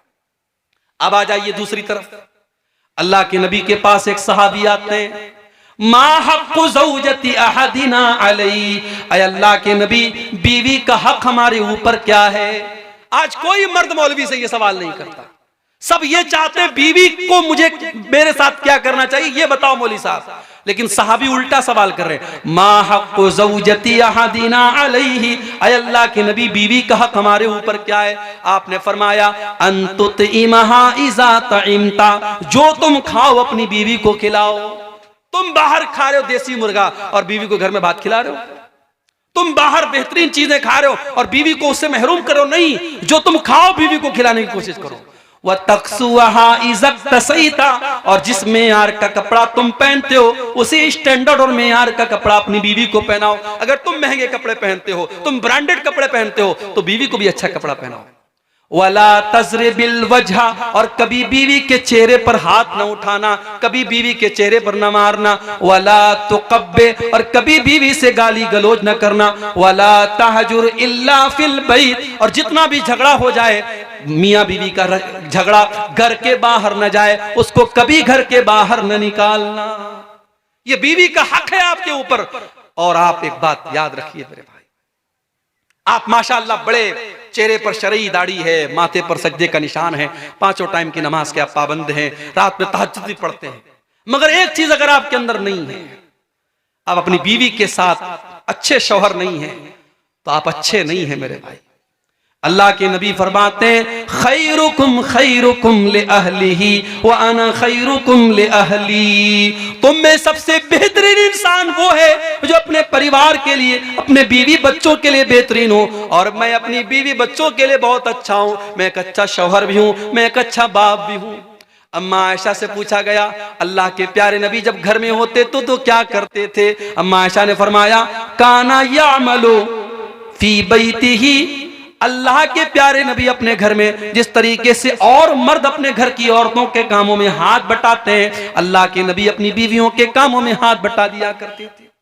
अब आ जाइए दूसरी तरफ, अल्लाह के नबी के पास एक सहाबी आते हैं, मा हक़्क़ु ज़ौजति अहदिना अलैहि, ऐ अल्लाह के नबी बीवी का हक हमारे ऊपर क्या है। आज कोई मर्द मौलवी से ये सवाल नहीं करता, सब ये चाहते हैं बीवी को मुझे मेरे साथ क्या करना चाहिए ये बताओ मौलवी साहब। लेकिन सहाबी उल्टा सवाल कर रहे हैं, मा हक़्क़ु ज़ौजति अहदिना अलैहि, ऐ अल्लाह के नबी बीवी का हक हमारे ऊपर क्या है। आपने फरमाया अन तुतइमहा इज़ा तइमता, जो तुम खाओ अपनी बीवी को खिलाओ। तुम बाहर खा रहे हो देसी मुर्गा और बीवी को घर में भात खिला रहे हो, तुम बाहर बेहतरीन चीजें खा रहे हो और बीवी को उससे महरूम करो नहीं, जो तुम खाओ बीवी को खिलाने की कोशिश करो। वह तक्सुहा इज़्ज़त तसईता, और जिस मेयार का कपड़ा तुम पहनते हो उसी स्टैंडर्ड और मेयार का कपड़ा अपनी बीवी को पहनाओ। अगर तुम महंगे कपड़े पहनते हो, तुम ब्रांडेड कपड़े पहनते हो, तो बीवी को भी अच्छा कपड़ा पहनाओ। वला तज़रिबिल वजह, और कभी बीवी के चेहरे पर हाथ न उठाना, कभी बीवी के चेहरे पर न मारना। वला तुक़ब्बे, और कभी बीवी से गाली गलौज न करना। वला तहजुर इल्ला फिल बैत, और जितना भी झगड़ा हो जाए मियाँ बीवी का झगड़ा घर के बाहर न जाए, उसको कभी घर के बाहर न निकालना। ये बीवी का हक है आपके ऊपर। और आप एक बात याद रखिए मेरे भाई, आप माशाअल्लाह बड़े चेहरे पर शरई दाढ़ी है, माथे पर सजदे का निशान है, 5 टाइम की नमाज के आप पाबंद हैं, रात में तहज्जुद भी पढ़ते हैं, मगर एक चीज अगर आपके अंदर नहीं है, आप अपनी बीवी के साथ अच्छे शौहर नहीं हैं, तो आप अच्छे नहीं हैं मेरे भाई। अल्लाह के नबी फरमाते हैं खैरुकुम खैरुकुम ले अहलिही व अना खैरुकुम ले अहली, तुम में सबसे बेहतरीन इंसान वो है जो अपने परिवार के लिए, अपने बीवी बच्चों के लिए बेहतरीन हो, और मैं अपनी बीवी बच्चों के लिए बहुत अच्छा हूं, मैं एक अच्छा शौहर भी हूं, मैं एक अच्छा बाप भी हूं। अम्मा आयशा से पूछा गया अल्लाह के प्यारे नबी जब घर में होते तो क्या करते थे। अम्मा आयशा ने फरमाया काना यामलु फी बैतिही, अल्लाह के प्यारे नबी अपने घर में जिस तरीके से और मर्द अपने घर की औरतों के कामों में हाथ बटाते हैं, अल्लाह के नबी अपनी बीवियों के कामों में हाथ बटा दिया करते थे।